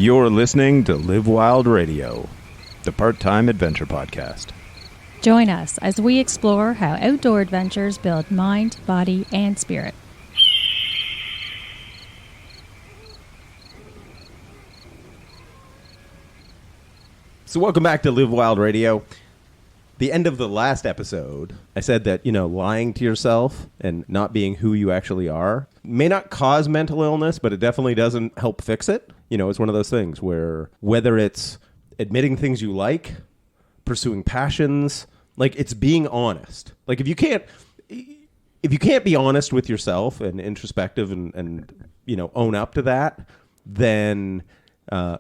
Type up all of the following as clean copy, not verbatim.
You're listening to Live Wild Radio, the part-time adventure podcast. Join us as we explore how outdoor adventures build mind, body, and spirit. So welcome back to Live Wild Radio. The end of the last episode, I said that, lying to yourself and not being who you actually are may not cause mental illness, but it definitely doesn't help fix it. It's one of those things where whether it's admitting things you like, pursuing passions, like it's being honest. Like if you can't be honest with yourself and introspective and own up to that, then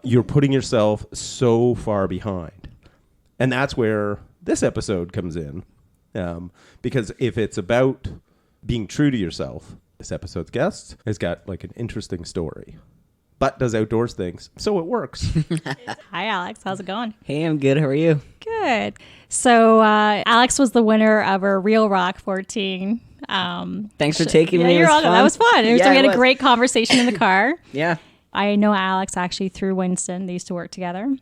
you're putting yourself so far behind. And that's where this episode comes in, because if it's about being true to yourself, this episode's guest has got like an interesting story, but does outdoors things, so it works. Hi, Alex. How's it going? Hey, I'm good. How are you? Good. So Alex was the winner of our Real Rock 14. Thanks for taking me. You're welcome. That was fun. Yeah, we had a great conversation in the car. Yeah. I know Alex actually through Winston. They used to work together.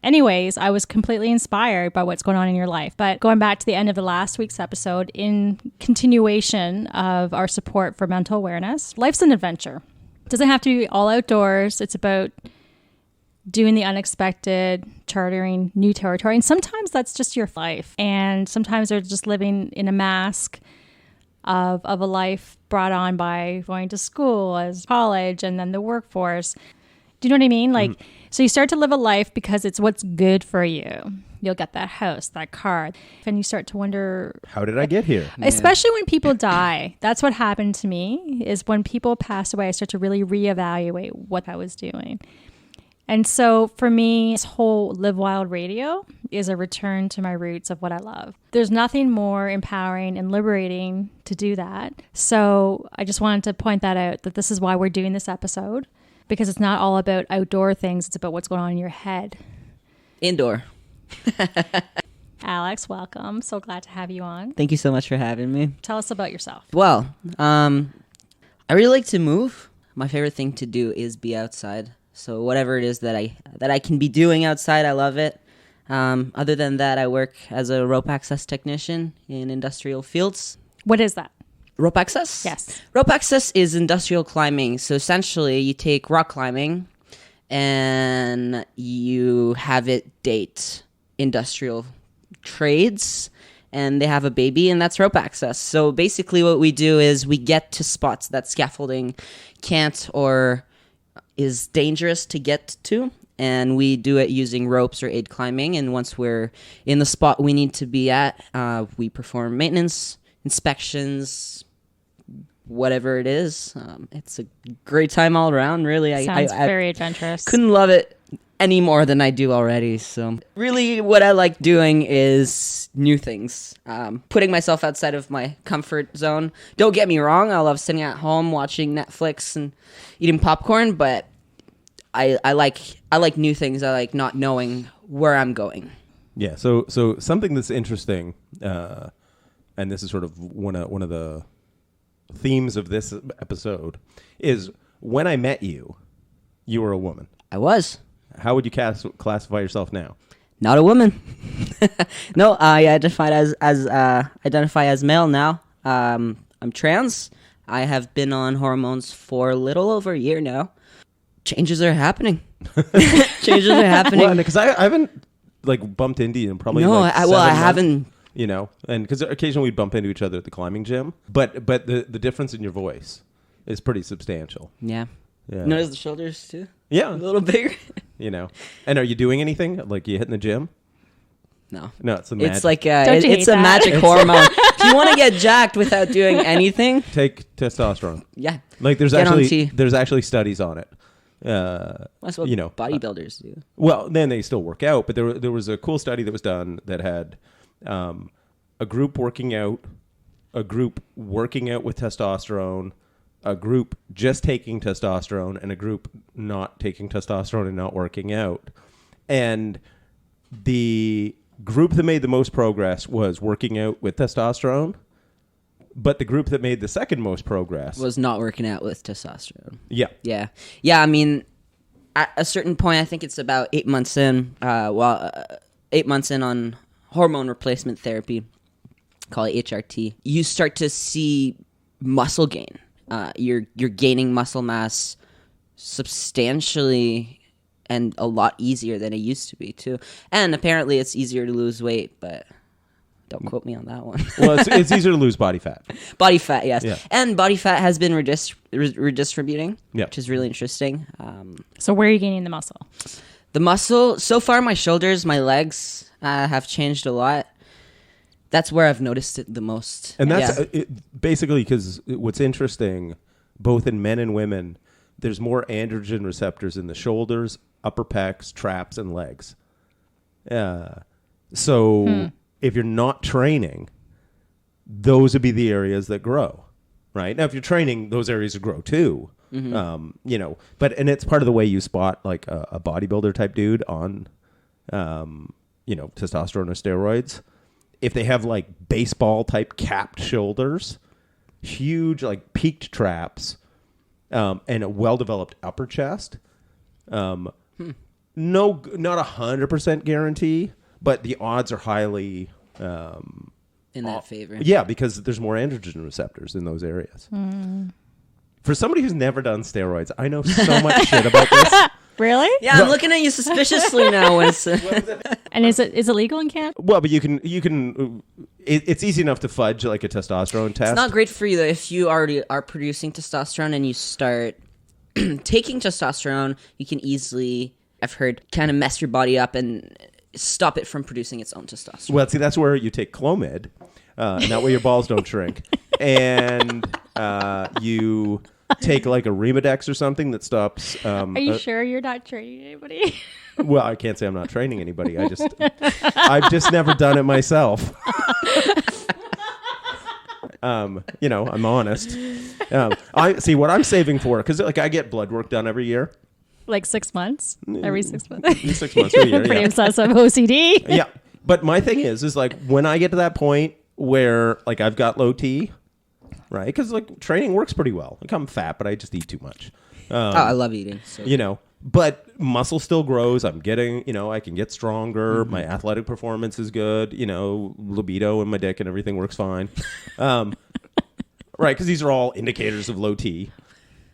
Anyways, I was completely inspired by what's going on in your life. But going back to the end of the last week's episode, in continuation of our support for mental awareness, life's an adventure. It doesn't have to be all outdoors. It's about doing the unexpected, chartering new territory. And sometimes that's just your life. And sometimes they're just living in a mask of a life brought on by going to school, as college, and then the workforce. Do you know what I mean? Like, so you start to live a life because it's what's good for you. You'll get that house, that car, and you start to wonder, How did I get here? Especially when people die. That's what happened to me, is when people pass away, I start to really reevaluate what I was doing. And so for me, this whole Live Wild Radio is a return to my roots of what I love. There's nothing more empowering and liberating to do that. So I just wanted to point that out, that this is why we're doing this episode, because it's not all about outdoor things. It's about what's going on in your head. Indoor. Alex, welcome. So glad to have you on. Thank you so much for having me. Tell us about yourself. Well, I really like to move. My favorite thing to do is be outside. So whatever it is that I can be doing outside, I love it. Other than that, I work as a rope access technician in industrial fields. What is that? Rope access? Yes. Rope access is industrial climbing. So essentially, you take rock climbing and you have it date industrial trades, and they have a baby, and that's rope access. So basically what we do is we get to spots that scaffolding can't or is dangerous to get to, and we do it using ropes or aid climbing. And once we're in the spot we need to be at, we perform maintenance, inspections, whatever it is. It's a great time all around, really. Sounds I very adventurous. couldn't love it any more than I do already. So really what I like doing is new things, putting myself outside of my comfort zone. Don't get me wrong, I love sitting at home watching Netflix and eating popcorn, but I like new things. I like not knowing where I'm going. Yeah, so something that's interesting, and this is sort of one of the themes of this episode, is when I met you, you were a woman. I was. How would you classify yourself now? Not a woman. No, I identify as male now. I'm trans. I have been on hormones for a little over a year now. Changes are happening. Changes are happening. Well, because I haven't bumped into you in probably I 7 months, haven't. And because occasionally we'd bump into each other at the climbing gym, but the difference in your voice is pretty substantial. Yeah. Yeah. Notice the shoulders too. Yeah, A little bigger. And are you doing anything? Like, you hitting the gym? No. No, it's the magic. It's like Don't you it's hate a that? magic hormone. If you want to get jacked without doing anything, Take testosterone. yeah. Like, there's Get on T. actually studies on it. That's what bodybuilders do. Well, then they still work out, but there was a cool study that was done that had a group working out with testosterone, a group just taking testosterone, and a group not taking testosterone and not working out. And the group that made the most progress was working out with testosterone, but the group that made the second most progress Was not working out with testosterone. Yeah. Yeah. I mean, at a certain point, I think it's about 8 months in, 8 months in on hormone replacement therapy, call it HRT, you start to see muscle gain. You're gaining muscle mass substantially and a lot easier than it used to be too. And apparently it's easier to lose weight, but don't quote me on that one. Well, it's easier to lose body fat. Body fat, yes. Yeah. And body fat has been redistributing, Yeah. which is really interesting. So where are you gaining the muscle? The muscle, so far my shoulders, my legs have changed a lot. That's where I've noticed it the most. And that's basically because what's interesting, both in men and women, there's more androgen receptors in the shoulders, upper pecs, traps, and legs. So if you're not training, those would be the areas that grow, right? Now, if you're training, those areas would grow too. And it's part of the way you spot like a bodybuilder type dude on, testosterone or steroids. If they have like baseball type capped shoulders, huge like peaked traps, and a well-developed upper chest, not 100% guarantee, but the odds are highly in that favor. Yeah, because there's more androgen receptors in those areas. For somebody who's never done steroids, I know so much shit about this. Really? Yeah, I'm looking at you suspiciously now, Winston. And is it legal in Canada? Well, but you can. It's easy enough to fudge like a testosterone test. It's not great for you though if you already are producing testosterone and you start taking testosterone. You can easily, I've heard, kind of mess your body up and stop it from producing its own testosterone. Well, see, that's where you take Clomid, and that way your balls don't shrink, and you take like a Remodex or something that stops. Are you sure you're not training anybody? Well, I can't say I'm not training anybody. I've just never done it myself. I'm honest. I see what I'm saving for, because like I get blood work done every year. Like 6 months? Every 6 months? 6 months a year. Pretty Yeah. obsessive OCD. Yeah, but my thing is like when I get to that point where like I've got low T, right? Because like training works pretty well. Like I'm fat, but I just eat too much. I love eating. So. But muscle still grows. I'm getting, I can get stronger. My athletic performance is good. Libido and my dick and everything works fine. Right, because these are all indicators of low T.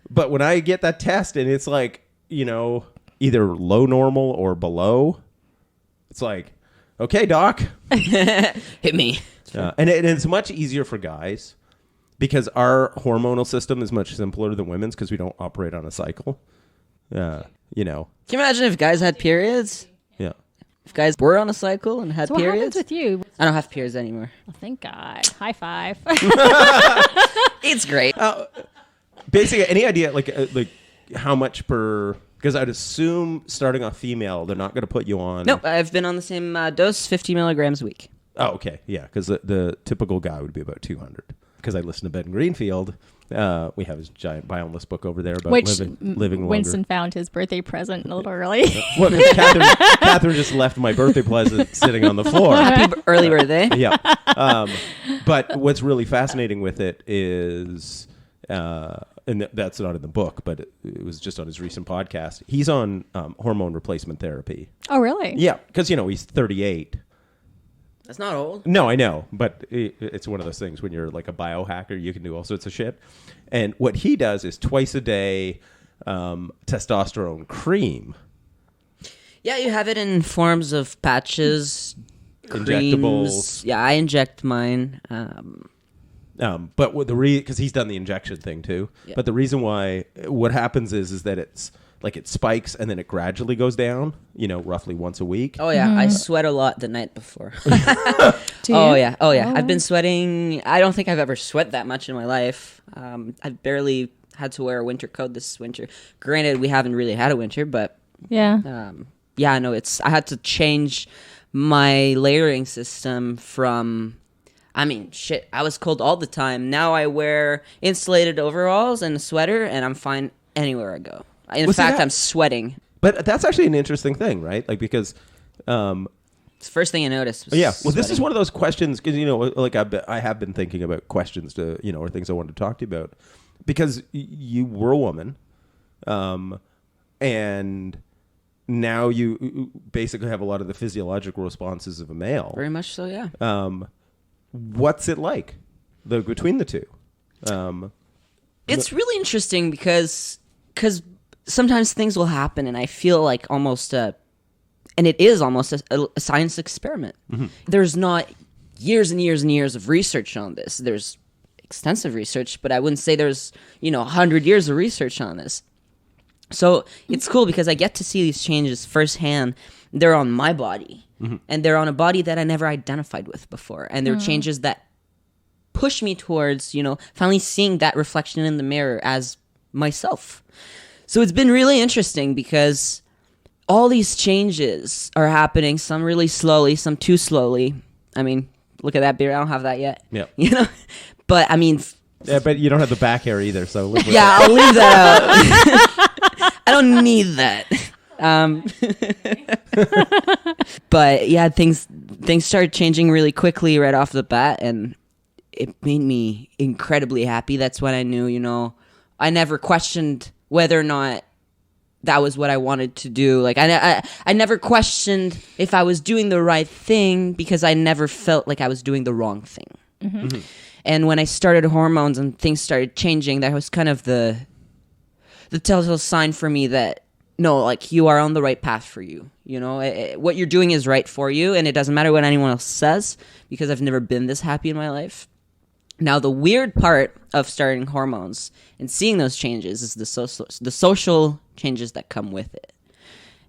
But when I get that test and it's like, either low normal or below, it's like, okay, doc. Hit me. And it's much easier for guys because our hormonal system is much simpler than women's because we don't operate on a cycle. Can you imagine if guys had periods? Yeah. If guys were on a cycle and had So what happens periods? with you? I don't have periods anymore. Oh, thank God. High five. It's great. Basically, any idea like how much per? Because I'd assume starting off female, they're not going to put you on. Nope, I've been on the same dose, 50 milligrams a week. Oh, okay, yeah. Because the typical guy would be about 200. Because I listen to Ben Greenfield. We have his giant bioendless book over there about living longer. Winston found his birthday present a little early. Well, Catherine just left my birthday present sitting on the floor. Happy early birthday. Yeah. But what's really fascinating with it is, and that's not in the book, but it was just on his recent podcast. He's on hormone replacement therapy. Oh, really? Yeah, because, he's 38. That's not old. No, I know, but it's one of those things when you're like a biohacker, you can do all sorts of shit. And what he does is twice a day testosterone cream. Yeah, you have it in forms of patches, Injectables. creams. Yeah, I inject mine. But because he's done the injection thing too. Yeah. But the reason why what happens is that it's like it spikes and then it gradually goes down, roughly once a week. Oh, yeah. I sweat a lot the night before. Do you? Oh, yeah. I've Oh. been sweating. I don't think I've ever sweat that much in my life. I've barely had to wear a winter coat this winter. Granted, we haven't really had a winter, but Yeah. I had to change my layering system from... I was cold all the time. Now I wear insulated overalls and a sweater, and I'm fine anywhere I go. In fact, I'm sweating. But that's actually an interesting thing, right? Like, because... It's the first thing I noticed was yeah, well, this sweating. is one of those questions, because, like I have been thinking about questions to, or things I wanted to talk to you about. Because you were a woman, and and now you basically have a lot of the physiological responses of a male. Very much so, yeah. What's it like between the two? It's really interesting because sometimes things will happen, and I feel like and it is almost a science experiment. Mm-hmm. There's not years and years and years of research on this. There's extensive research, but I wouldn't say there's 100 years of research on this. So it's cool because I get to see these changes firsthand. They're on my body, mm-hmm. and they're on a body that I never identified with before, and they're changes that push me towards finally seeing that reflection in the mirror as myself. So it's been really interesting because all these changes are happening, some really slowly, some too slowly. I mean, look at that beard. I don't have that yet. Yeah. But I mean... Yeah, but you don't have the back hair either, so... Live with yeah, I'll leave that out. I don't need that. But yeah, things started changing really quickly right off the bat, and it made me incredibly happy. That's when I knew, I never questioned whether or not that was what I wanted to do. Like I never questioned if I was doing the right thing because I never felt like I was doing the wrong thing. Mm-hmm. Mm-hmm. And when I started hormones and things started changing, that was kind of the telltale sign for me that no, like you are on the right path for you. What you're doing is right for you, and it doesn't matter what anyone else says because I've never been this happy in my life. Now, the weird part of starting hormones and seeing those changes is the social changes that come with it,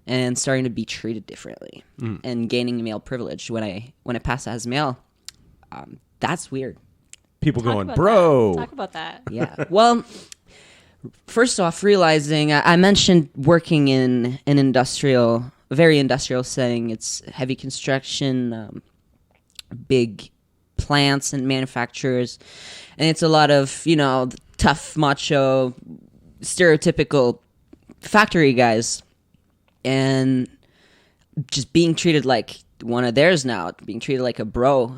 and starting to be treated differently and gaining male privilege when I pass as male. That's weird. People going, bro. Talk about that. Yeah. Well, first off, realizing I mentioned working in an very industrial setting. It's heavy construction, big plants and manufacturers, and it's a lot of tough macho stereotypical factory guys, and just being treated like one of theirs now, being treated like a bro,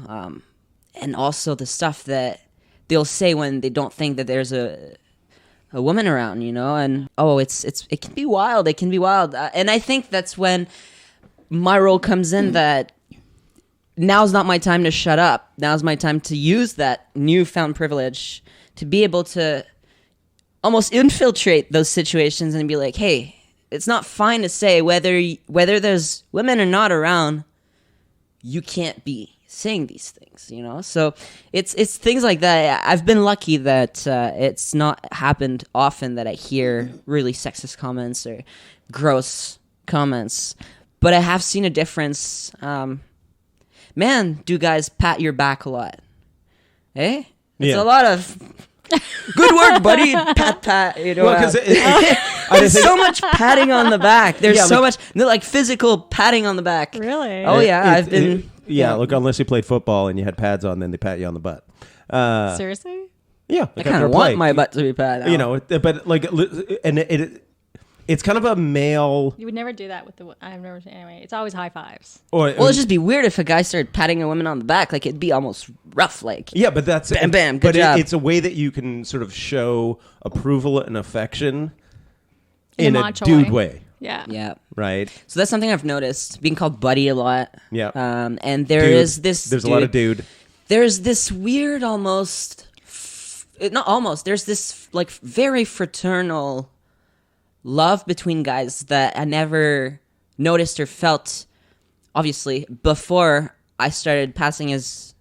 and also the stuff that they'll say when they don't think that there's a woman around, and it can be wild. It can be wild, and I think that's when my role comes in. That now's not my time to shut up. Now's my time to use that newfound privilege to be able to almost infiltrate those situations and be like, hey, it's not fine to say whether there's women or not around, you can't be saying these things, So it's things like that. I've been lucky that it's not happened often that I hear really sexist comments or gross comments, but I have seen a difference. Man, do guys pat your back a lot? Eh? It's a lot of good work, buddy. Pat. Well, there's so much patting on the back. There's so much like physical patting on the back. Really? Oh yeah, I've been. Look, unless you played football and you had pads on, then they pat you on the butt. Seriously? Yeah, I kind of want my butt to be patted. But like, and it's kind of a male. You would never do that with I've never. Anyway, it's always high fives. Well, it'd just be weird if a guy started patting a woman on the back. Like it'd be almost rough. Like but that's bam, bam. Good job. It's a way that you can sort of show approval and affection in a dude way. Yeah. Right. So that's something I've noticed. Being called buddy a lot. Yeah. And there's a lot of dude. There's this weird there's this like very fraternal love between guys that I never noticed or felt, obviously, before I started passing as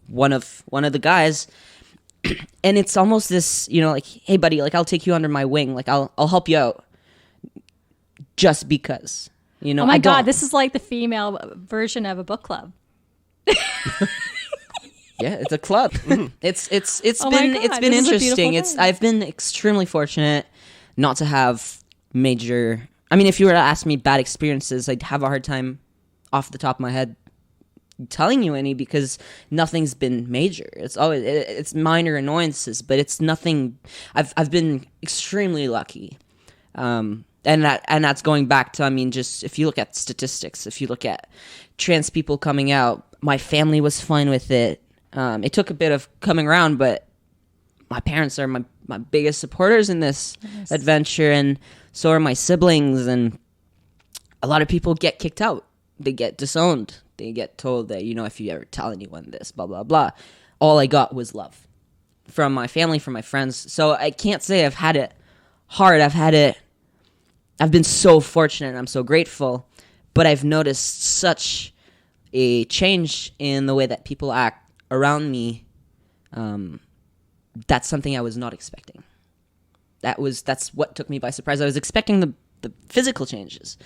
one of the guys. And it's almost this, like, hey buddy, like I'll take you under my wing, like I'll help you out just because. Oh my God, this is like the female version of a book club. Yeah, it's a club. It's been interesting. I've been extremely fortunate not to have major. I mean, if you were to ask me bad experiences, I'd have a hard time off the top of my head telling you any because nothing's been major. It's always it's minor annoyances, but it's nothing. I've been extremely lucky, and that's going back to, I mean, just if you look at statistics, if you look at trans people coming out, my family was fine with it. It took a bit of coming around, but my parents are my biggest supporters in this adventure, and so are my siblings. And a lot of people get kicked out. They get disowned. They get told that, if you ever tell anyone this, blah, blah, blah. All I got was love from my family, from my friends. So I can't say I've had it hard. I've been so fortunate and I'm so grateful, but I've noticed such a change in the way that people act around me. That's something I was not expecting. That's what took me by surprise. I was expecting the physical changes.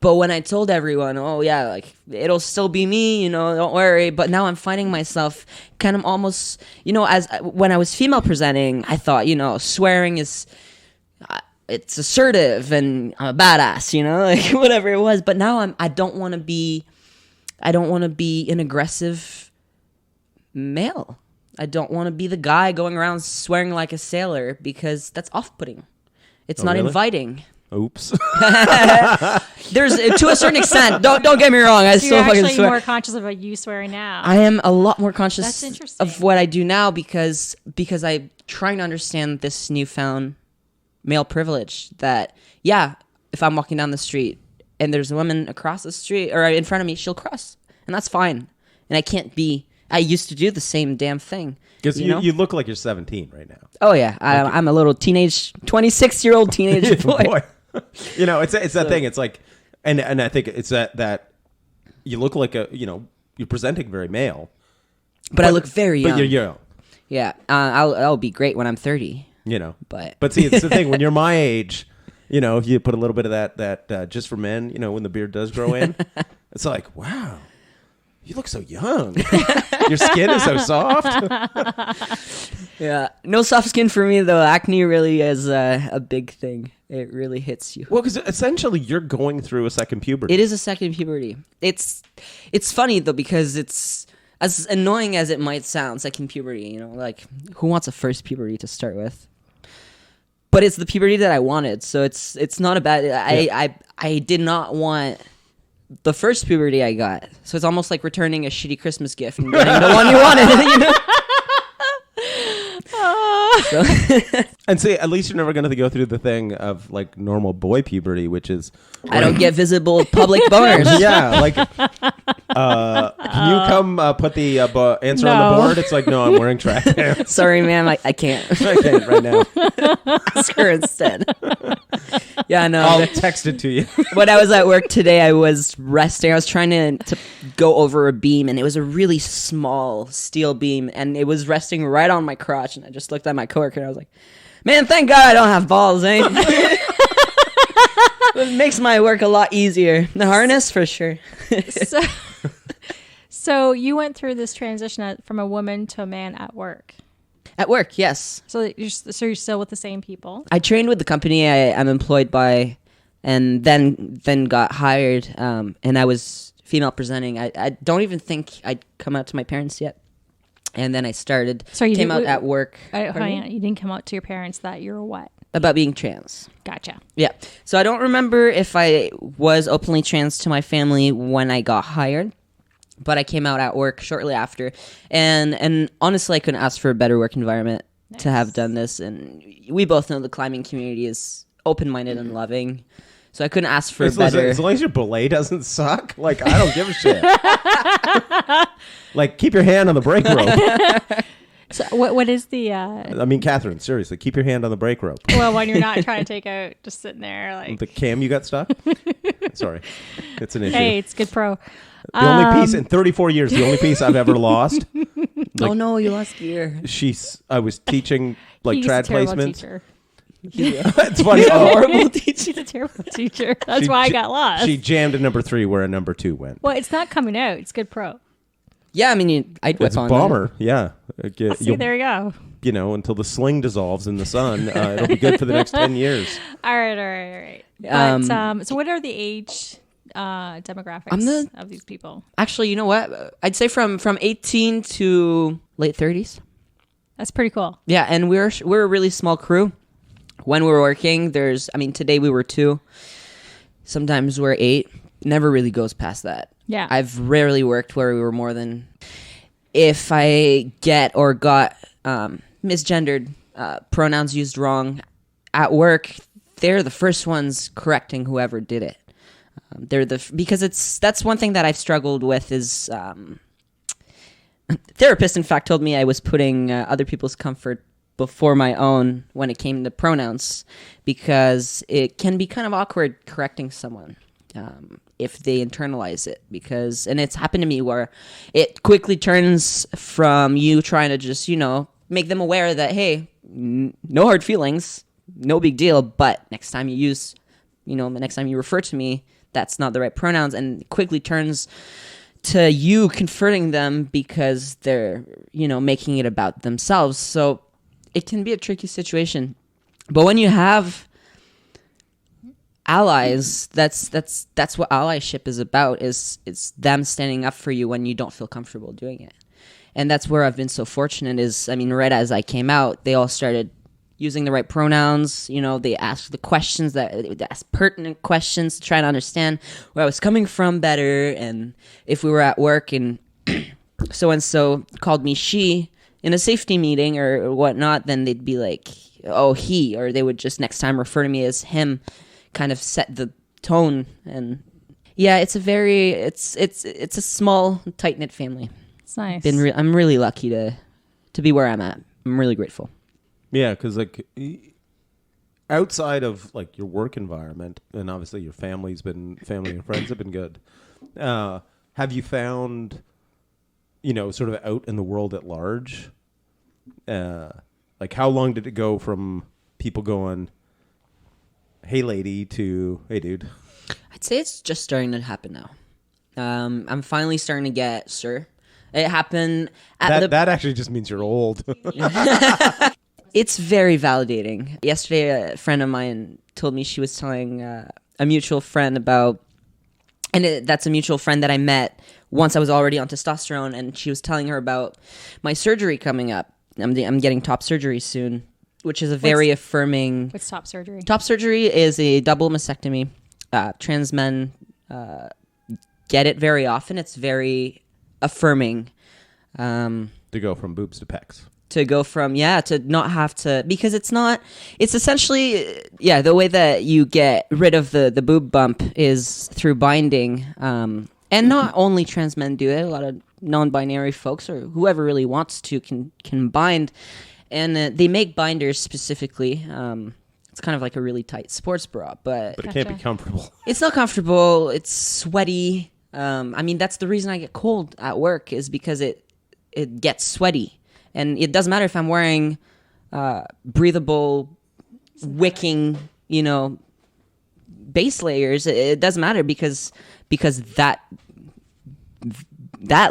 But when I told everyone, oh yeah, like it'll still be me, don't worry. But now I'm finding myself kind of almost, as when I was female presenting, I thought, swearing is, it's assertive and I'm a badass, like whatever it was. But now I don't want to be an aggressive male. I don't want to be the guy going around swearing like a sailor because that's off-putting. It's not really? Inviting. Oops. There's to a certain extent. Don't get me wrong. I So still you're fucking actually swear. more conscious about you swearing now. I am a lot more conscious That's interesting. of what I do now because I'm trying to understand this newfound male privilege that, if I'm walking down the street and there's a woman across the street or in front of me, she'll cross. And that's fine. And I used to do the same damn thing. Because you look like you're 17 right now. Oh, yeah. I'm a little 26-year-old teenage boy. It's that thing. It's like, and I think it's that you look like you're presenting very male. But I look very young. But you're young. Yeah. I'll be great when I'm 30. But see, it's the thing. When you're my age, if you put a little bit of that just for men, when the beard does grow in, it's like, wow, you look so young. Your skin is so soft. Yeah. No soft skin for me, though. Acne really is a big thing. It really hits you. Well, because essentially you're going through a second puberty. It is a second puberty. It's funny, though, because it's as annoying as it might sound, second puberty, like who wants a first puberty to start with? But it's the puberty that I wanted, so it's not a bad. I did not want the first puberty I got, so it's almost like returning a shitty Christmas gift and getting the one you wanted. So. And see, at least you're never going to go through the thing of like normal boy puberty, which is I don't get visible public boners. Yeah, like can you come put the answer on the board? It's like, no, I'm wearing track pants. Sorry, ma'am, I can't. I can't right now. Ask her instead. Yeah, no. I'll text it to you. When I was at work today, I was resting. I was trying to go over a beam, and it was a really small steel beam, and it was resting right on my crotch. And I just looked at my coworker, and I was like, "Man, thank God I don't have balls, eh?" It makes my work a lot easier. The harness, for sure. So you went through this transition from a woman to a man at work. At work, yes. So you're still with the same people? I trained with the company I'm employed by, and then got hired. And I was female presenting. I don't even think I'd come out to my parents yet. And then I started. So you came out at work. You didn't come out to your parents that you're what? About being trans. Gotcha. Yeah. So I don't remember if I was openly trans to my family when I got hired, but I came out at work shortly after. And honestly, I couldn't ask for a better work environment to have done this. And we both know the climbing community is open-minded and loving. So I couldn't ask for better. As long as your belay doesn't suck, like, I don't give a shit. Like, keep your hand on the brake rope. So what is the... I mean, Catherine, seriously, keep your hand on the brake rope. Well, when you're not trying to take out, just sitting there like... The cam you got stuck? Sorry. It's an issue. Hey, it's good pro. The only piece in 34 years, the only piece I've ever lost. Oh no, you lost gear. I was teaching like He's trad a terrible placements. teacher. It's funny. He's a horrible teacher. He's a terrible teacher. That's why I got lost. She jammed a number 3 where a number 2 went. Well, it's not coming out. It's good pro. Yeah, I mean, I'd whip It's a on bomber. Yeah. See, there you go. You know, until the sling dissolves in the sun, it'll be good for the next 10 years. All right. But, so what are the age demographics of these people? Actually, you know what? I'd say from 18 to late 30s. That's pretty cool. Yeah, and we're a really small crew. When we're working, today we were 2. Sometimes we're 8. Never really goes past that. Yeah. I've rarely worked where we were more than... If I got misgendered, pronouns used wrong at work, they're the first ones correcting whoever did it. Because that's one thing that I've struggled with is therapist in fact told me I was putting other people's comfort before my own when it came to pronouns, because it can be kind of awkward correcting someone if they internalize it, and it's happened to me where it quickly turns from you trying to just make them aware that, hey, no hard feelings, no big deal, but next time you use the next time you refer to me, that's not the right pronouns, and it quickly turns to you confronting them because they're, making it about themselves. So it can be a tricky situation. But when you have allies, that's what allyship is about, is it's them standing up for you when you don't feel comfortable doing it. And that's where I've been so fortunate right as I came out, they all started using the right pronouns. They asked the questions they asked pertinent questions to try to understand where I was coming from better. And if we were at work and so-and-so called me she in a safety meeting or whatnot, then they'd be like, oh, he, or they would just next time refer to me as him, kind of set the tone. And yeah, it's a small, tight-knit family. It's nice. I'm really lucky to be where I'm at. I'm really grateful. Yeah, because outside of your work environment, and obviously your family and friends have been good. Have you found, sort of out in the world at large, how long did it go from people going, "Hey, lady," to "Hey, dude"? I'd say it's just starting to happen now. I'm finally starting to get sir. It happened at that actually just means you're old. It's very validating. Yesterday, a friend of mine told me she was telling a mutual friend about, and that's a mutual friend that I met once I was already on testosterone, and she was telling her about my surgery coming up. I'm getting top surgery soon, which is a very affirming. What's top surgery? Top surgery is a double mastectomy. Trans men get it very often. It's very affirming. To go from boobs to pecs. To go from, to not have to, because it's essentially, the way that you get rid of the boob bump is through binding. And not only trans men do it, a lot of non-binary folks or whoever really wants to can bind. And they make binders specifically. It's kind of like a really tight sports bra, but it can't be comfortable. It's not comfortable. It's sweaty. That's the reason I get cold at work, is because it gets sweaty. And it doesn't matter if I'm wearing breathable, wicking, base layers. It doesn't matter because that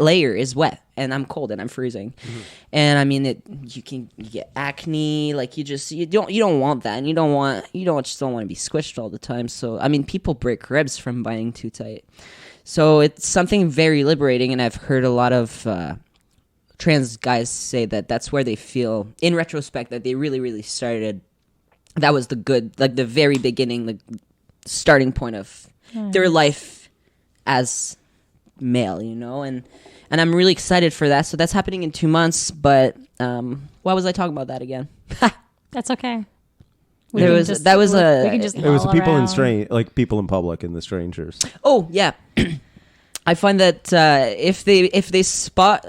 layer is wet and I'm cold and I'm freezing. Mm-hmm. And you get acne. You don't want that, and you just don't want to be squished all the time. So people break ribs from binding too tight. So it's something very liberating, and I've heard a lot of trans guys say that that's where they feel, in retrospect, that they really, really started. That was the very beginning, the starting point of their life as male, and I'm really excited for that. So that's happening in 2 months. But why was I talking about that again? That's okay. It was people in people in public and the strangers. Oh yeah, I find that if they spot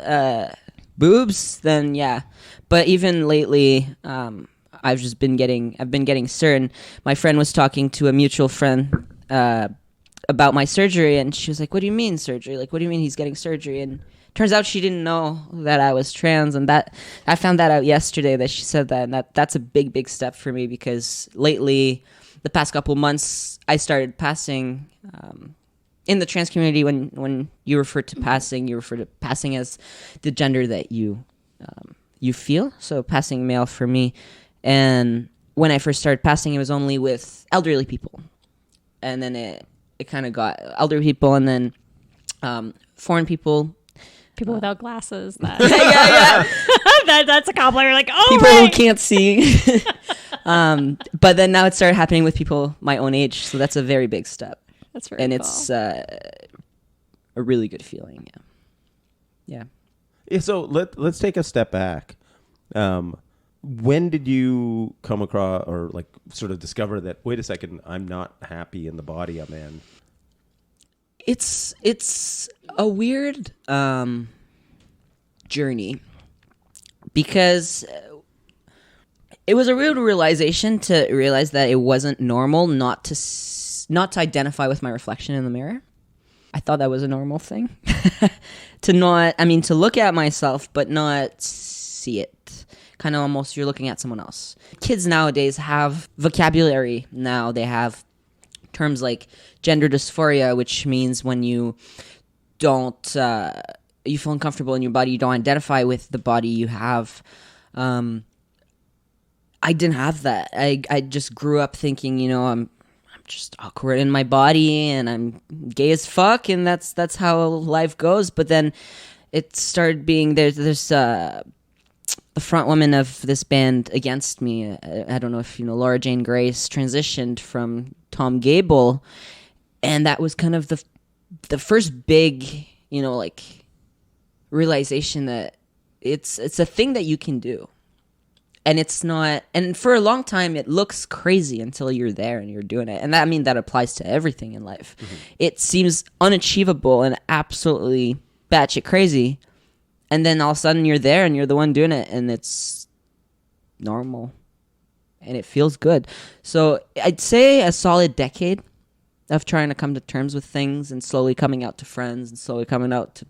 boobs, then yeah. But even lately, I've been getting certain. My friend was talking to a mutual friend about my surgery, and she was like, "What do you mean surgery? What do you mean he's getting surgery?" And turns out she didn't know that I was trans, and that I found that out yesterday, that she said that, and that's a big step for me, because lately, the past couple months, I started passing. In the trans community, when you refer to passing as the gender that you feel. So passing male for me. And when I first started passing, it was only with elderly people. And then it kind of got elderly people, and then foreign people. People without glasses. That. yeah. That's a compliment. You're like, oh, people right. who can't see. But then now it started happening with people my own age. So that's a very big step. That's very and cool. It's a really good feeling. Yeah. So let's take a step back. when did you come across or like sort of discover that, wait a second, I'm not happy in the body I'm in? It's a weird journey, because it was a real realization to realize that it wasn't normal not to identify with my reflection in the mirror. I thought that was a normal thing. To look at myself but not see it. Kind of almost you're looking at someone else. Kids nowadays have vocabulary now. They have terms like gender dysphoria, which means when you don't, you feel uncomfortable in your body, you don't identify with the body you have. I didn't have that. I just grew up thinking, I'm just awkward in my body and I'm gay as fuck, and that's how life goes. But then it started being there's the front woman of this band Against Me, I don't know if you know, Laura Jane Grace, transitioned from Tom Gable, and that was kind of the first big, realization that it's a thing that you can do. And it's not, and for a long time it looks crazy until you're there and you're doing it. And that applies to everything in life. Mm-hmm. It seems unachievable and absolutely batshit crazy. And then all of a sudden you're there and you're the one doing it, and it's normal and it feels good. So I'd say a solid decade of trying to come to terms with things and slowly coming out to friends and slowly coming out to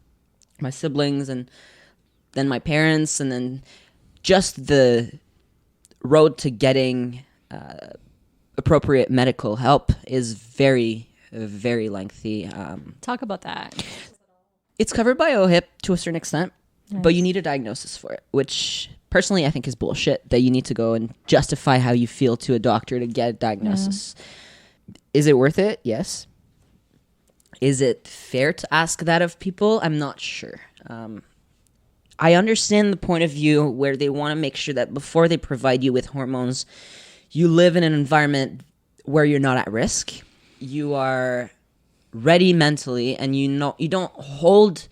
my siblings and then my parents, and then just the road to getting appropriate medical help is very, very lengthy. Talk about that. It's covered by OHIP to a certain extent. Nice. But you need a diagnosis for it, which personally I think is bullshit, that you need to go and justify how you feel to a doctor to get a diagnosis. Yeah. Is it worth it? Yes. Is it fair to ask that of people? I'm not sure. I understand the point of view where they want to make sure that before they provide you with hormones, you live in an environment where you're not at risk. You are ready mentally, and you don't hold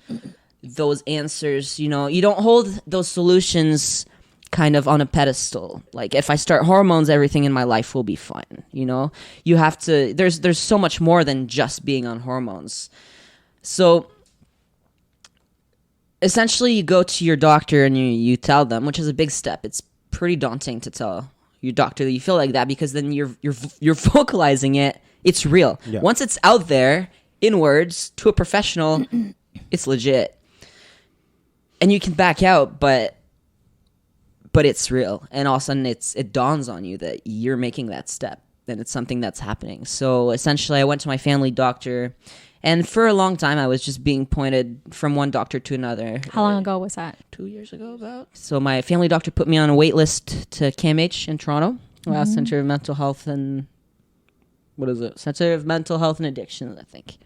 those answers, you don't hold those solutions kind of on a pedestal. Like, if I start hormones, everything in my life will be fine. You have to, there's so much more than just being on hormones. So essentially you go to your doctor and you tell them, which is a big step. It's pretty daunting to tell your doctor that you feel like that, because then you're vocalizing it. It's real. Yeah. Once it's out there in words to a professional, it's legit. And you can back out, but it's real. And all of a sudden it dawns on you that you're making that step, and it's something that's happening. So essentially I went to my family doctor, and for a long time I was just being pointed from one doctor to another. How long ago was that? 2 years ago about. So my family doctor put me on a wait list to CAMH in Toronto, Center of Mental Health and, Center of Mental Health and Addiction, I think.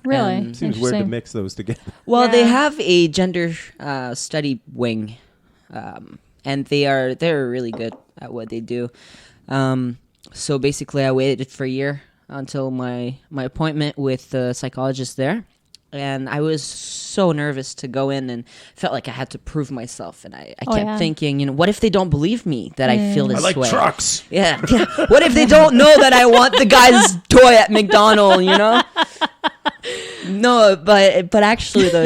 Really? Seems weird to mix those together. Well, they have a gender study wing, and they're really good at what they do. So basically, I waited for a year until my appointment with the psychologist there, and I was so nervous to go in and felt like I had to prove myself. And I kept thinking, what if they don't believe me that I feel this way? I like trucks. Yeah. What if they don't know that I want the guy's toy at McDonald's? No, but actually though,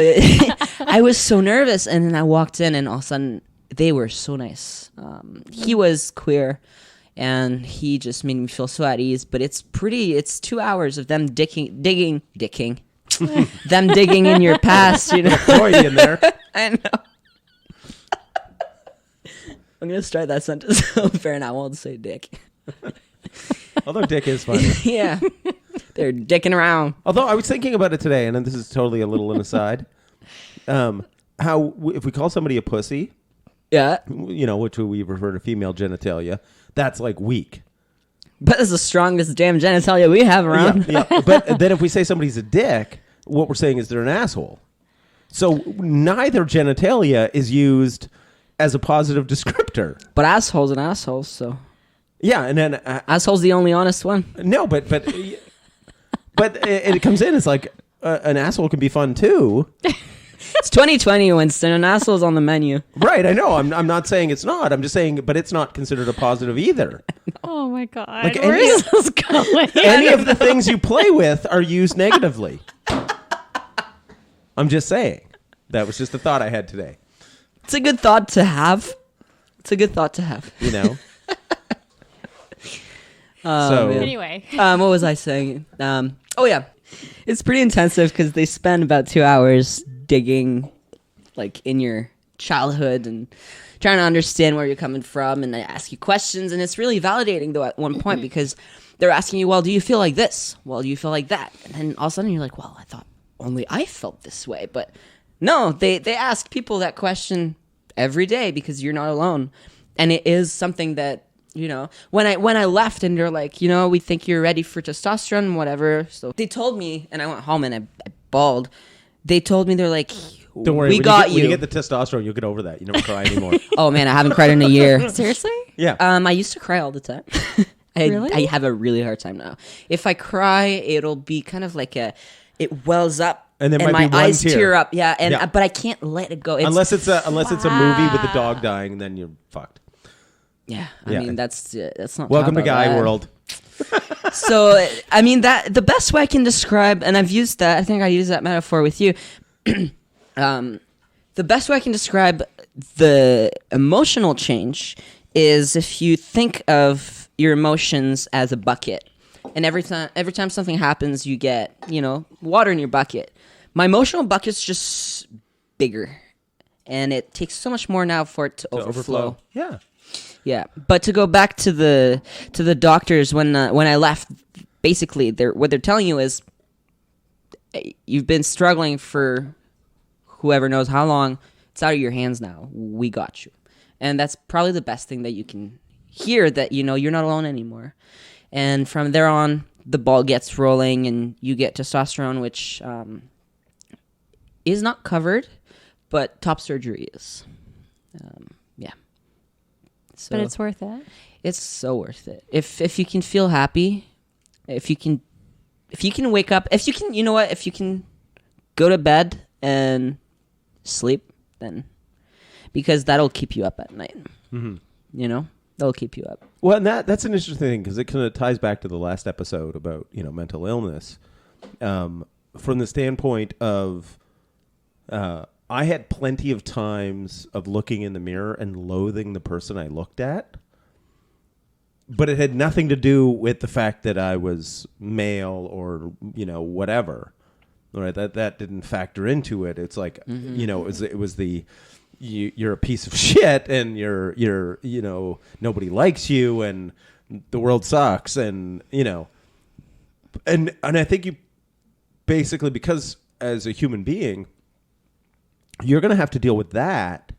I was so nervous, and then I walked in, and all of a sudden they were so nice. He was queer, and he just made me feel so at ease. But it's 2 hours of them digging, them digging in your past. Boy in there. I know. I'm gonna start that sentence over, and I won't say dick. Although dick is funny. Yeah. They're dicking around. Although I was thinking about it today, and this is totally a little an aside. How if we call somebody a pussy, yeah, which we refer to female genitalia, that's like weak. But it's the strongest damn genitalia we have around. Yeah. But then if we say somebody's a dick, what we're saying is they're an asshole. So neither genitalia is used as a positive descriptor. But asshole's an asshole, so. Yeah, and then asshole's the only honest one. No, but it comes in. It's like an asshole can be fun too. It's 2020, Winston. An asshole's on the menu. Right, I know. I'm not saying it's not. I'm just saying, but it's not considered a positive either. Oh my God. Like Where is this going? Any of the things you play with are used negatively. I'm just saying. That was just a thought I had today. It's a good thought to have. You know? Anyway. What was I saying? Oh yeah, it's pretty intensive because they spend about 2 hours digging, like, in your childhood and trying to understand where you're coming from, and they ask you questions, and it's really validating though at one point because they're asking you, well, do you feel like this? Well, do you feel like that? And then all of a sudden you're like, well, I thought only I felt this way, but no, they ask people that question every day because you're not alone, and it is something that. You know, when I left and they're like, you know, we think you're ready for testosterone and whatever. So they told me, and I went home and I bawled. They told me, they're like, don't worry, we got you. When you get the testosterone, you'll get over that. You never cry anymore. Oh man, I haven't cried in a year. Seriously? Yeah. I used to cry all the time. Really? I have a really hard time now. If I cry, it'll be kind of like it wells up. And there might my be one eyes tear. tear up. Yeah, and Yeah. but I can't let it go. Unless it's a movie with the dog dying, then you're fucked. Yeah, Yeah. I mean that's not. Welcome to top of Guy that. World. So I mean that the best way I can describe, and I've used that. I think I used that metaphor with you. The best way I can describe the emotional change is if you think of your emotions as a bucket, and every time something happens, you get water in your bucket. My emotional bucket's just bigger, and it takes so much more now for it to overflow. Yeah. Yeah, but to go back to the doctors when I left, basically what they're telling you is you've been struggling for whoever knows how long. It's out of your hands now. We got you, and that's probably the best thing that you can hear, that you're not alone anymore. And from there on, the ball gets rolling, and you get testosterone, which is not covered, but top surgery is. Yeah. So But it's worth it. it's so worth it. If you can feel happy, if you can wake up, if you can go to bed and sleep, then because that'll keep you up at night. Mm-hmm. That'll keep you up. Well, and that's an interesting thing because it kind of ties back to the last episode about mental illness, from the standpoint of I had plenty of times of looking in the mirror and loathing the person I looked at, but it had nothing to do with the fact that I was male or whatever. Right? That didn't factor into it. It's like it was the you're a piece of shit and you're nobody likes you and the world sucks and and I think you basically, because as a human being you're going to have to deal with that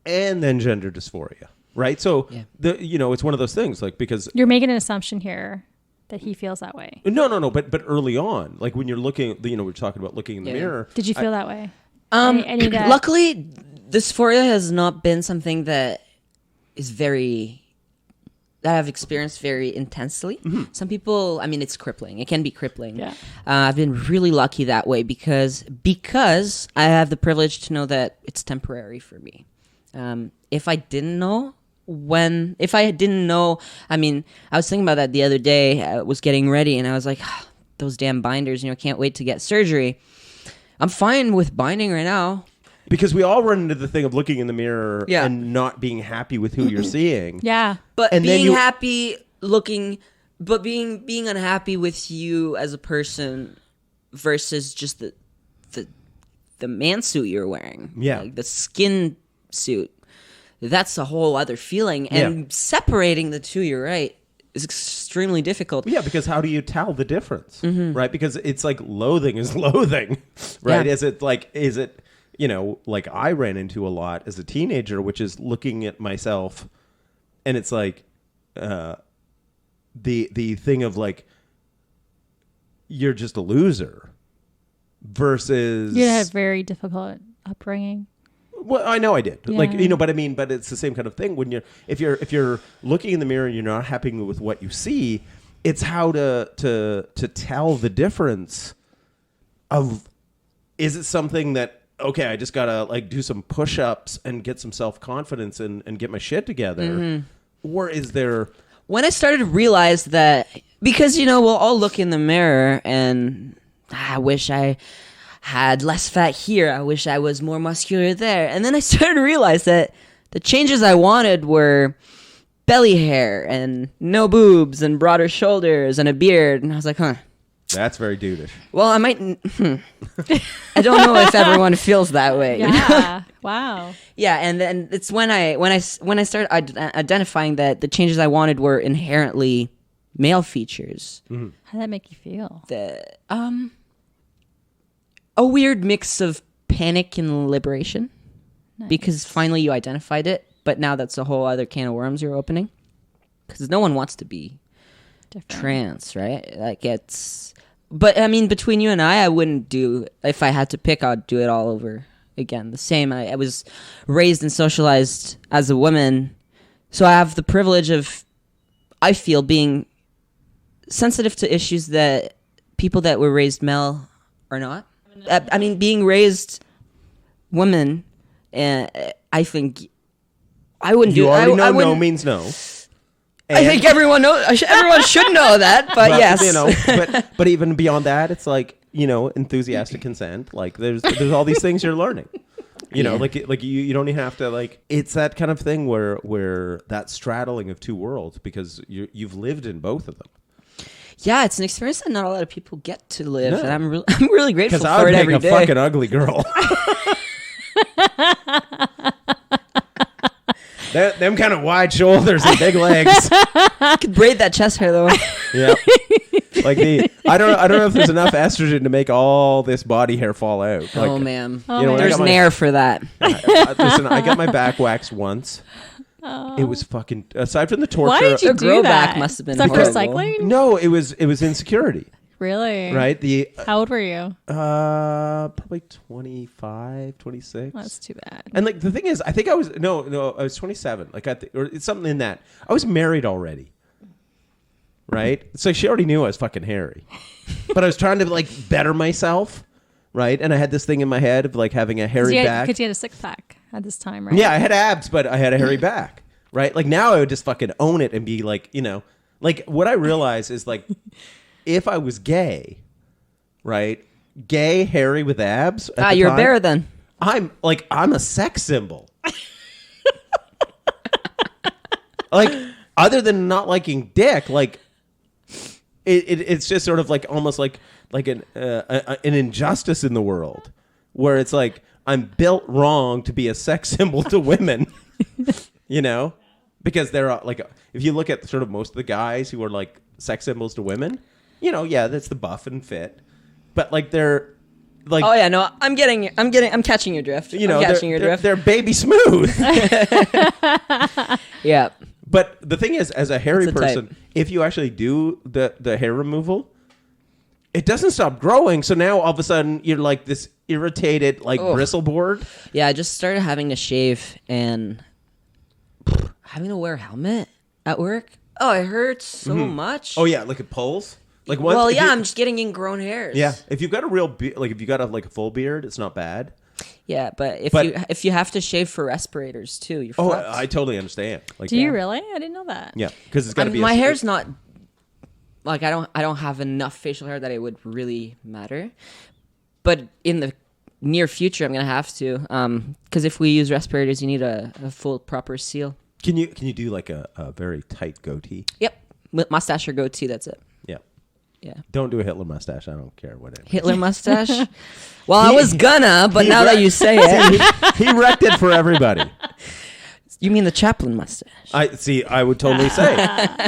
and then gender dysphoria, right? So yeah. It's one of those things, like, because You're making an assumption here that he feels that way. no, but early on, like when you're looking, we're talking about looking in the mirror. Did you feel that way? Any of that? Luckily, dysphoria has not been something that I've experienced very intensely. Mm-hmm. Some people, it's crippling. It can be crippling. Yeah. I've been really lucky that way because I have the privilege to know that it's temporary for me. If I didn't know, I was thinking about that the other day. I was getting ready and I was like, those damn binders, can't wait to get surgery. I'm fine with binding right now. Because we all run into the thing of looking in the mirror Yeah. and not being happy with who you're seeing. Yeah. But And then being you- happy but being unhappy with you as a person versus just the man suit you're wearing. Yeah. Like the skin suit. That's a whole other feeling. And separating the two, you're right, is extremely difficult. Yeah, because how do you tell the difference? Mm-hmm. Right? Because it's like loathing is loathing. Right? Yeah. Is it like I ran into a lot as a teenager, which is looking at myself and it's like the thing of like you're just a loser versus You had a very difficult upbringing. Well, I know I did. Yeah. Like, but it's the same kind of thing when if you're looking in the mirror and you're not happy with what you see, it's how to tell the difference of is it something that, okay, I just gotta like do some push-ups and get some self-confidence and get my shit together, or is there? When I started to realize that, because we'll all look in the mirror and I wish I had less fat here. I wish I was more muscular there. And then I started to realize that the changes I wanted were belly hair and no boobs and broader shoulders and a beard. And I was like, That's very dudeish. well, I might. I don't know if everyone feels that way. Yeah. Wow. Yeah, and then it's when I started identifying that the changes I wanted were inherently male features. How did that make you feel? A weird mix of panic and liberation, because finally you identified it, but now that's a whole other can of worms you're opening, because no one wants to be Different. trans, right? Like but I mean, between you and I wouldn't do, if I had to pick, I'd do it all over again. The same. I was raised and socialized as a woman, so I have the privilege of, I feel, being sensitive to issues that people that were raised male are not. I mean, being raised woman, I think I wouldn't do. You already know I no wouldn't- means no. I think everyone knows. Everyone should know that, but yes, But even beyond that, it's like enthusiastic consent. Like there's all these things you're learning. Like you don't even have to like. It's that kind of thing where that straddling of two worlds, because you've lived in both of them. Yeah, it's an experience that not a lot of people get to live, No. and I'm really grateful Because I for would it make every a day. fucking ugly girl. Them kind of wide shoulders and big legs. I could braid that chest hair though. Yeah. Like I don't know if there's enough estrogen to make all this body hair fall out. Like, Oh man, Oh, man. there's nair for that. Listen, I got my back waxed once. It was fucking, aside from the torture. Why did you The do grow that? back must have been Is that for horrible. cycling? No, it was insecurity. Really? Right? The How old were you? probably 25, 26. That's too bad. And like the thing is, I think I was I was 27. Like or it's something in that. I was married already. Right? So she already knew I was fucking hairy. But I was trying to like better myself, right? And I had this thing in my head of like having a hairy back. Because you had a six pack at this time, right? Yeah, I had abs, but I had a hairy back, right? Like now I would just fucking own it and be like, like what I realize is like if I was gay, right? Gay, hairy with abs. at the You're time, a bear then. I'm a sex symbol. Like other than not liking dick, like it's just sort of like almost like an injustice in the world where it's like I'm built wrong to be a sex symbol to women, because they're like, if you look at sort of most of the guys who are like sex symbols to women, yeah, that's the buff and fit, but like they're like, Oh yeah, no, I'm catching your drift. I'm catching your drift. They're baby smooth. Yeah. But the thing is, as a hairy It's a person, type. if you actually do the hair removal, it doesn't stop growing. So now all of a sudden you're like this irritated like bristle board. Yeah, I just started having to shave and having to wear a helmet at work. Oh, it hurts so much. Oh yeah, like it pulls. Like Well, if yeah, you- I'm just getting ingrown hairs. yeah. If you've got a real like if you got a full beard, it's not bad. Yeah, but But- if you have to shave for respirators too, you're Oh, fucked. I totally understand. Like, Do you really? I didn't know that. Yeah, because it's got to be. My hair's not like I don't have enough facial hair that it would really matter. But in the near future, I'm gonna have to because if we use respirators, you need a full proper seal. Can you do like a very tight goatee? Yep, with mustache or goatee. That's it. Yeah. Yeah. Don't do a Hitler mustache. I don't care what it is. Hitler mustache. Well, I was gonna, but now that you say it, he wrecked it for everybody. you mean the Chaplin mustache? I would totally say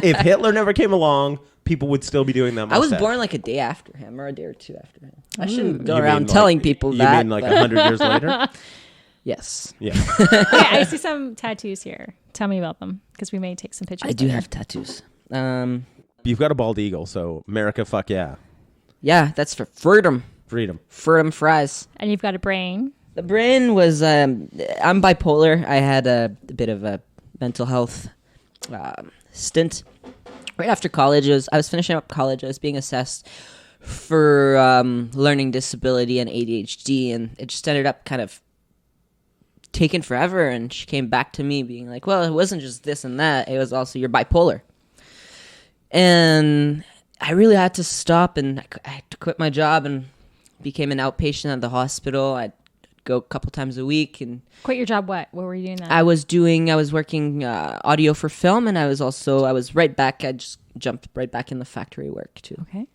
if Hitler never came along, people would still be doing that I was mustache. born like a day after him or a day or two after him. I shouldn't go You around mean telling like- people you that. mean like but- 100 years later? Yes. Yeah. Okay, I see some tattoos here. Tell me about them because we may take some pictures. I do later. have tattoos. You've got a bald eagle, so America, fuck yeah. Yeah, that's for freedom. Freedom. Freedom fries. And you've got a brain. The brain was, I'm bipolar. I had a bit of a mental health stint. Right after college, I was finishing up college. I was being assessed for learning disability and ADHD, and it just ended up kind of taking forever. And she came back to me being like, well, it wasn't just this and that, it was also you're bipolar. And I really had to stop, and I had to quit my job and became an outpatient at the hospital. I'd go a couple times a week. And Quit your job. What were you doing then? I was working audio for film, and I was right back. I just jumped right back in the factory work too. Okay.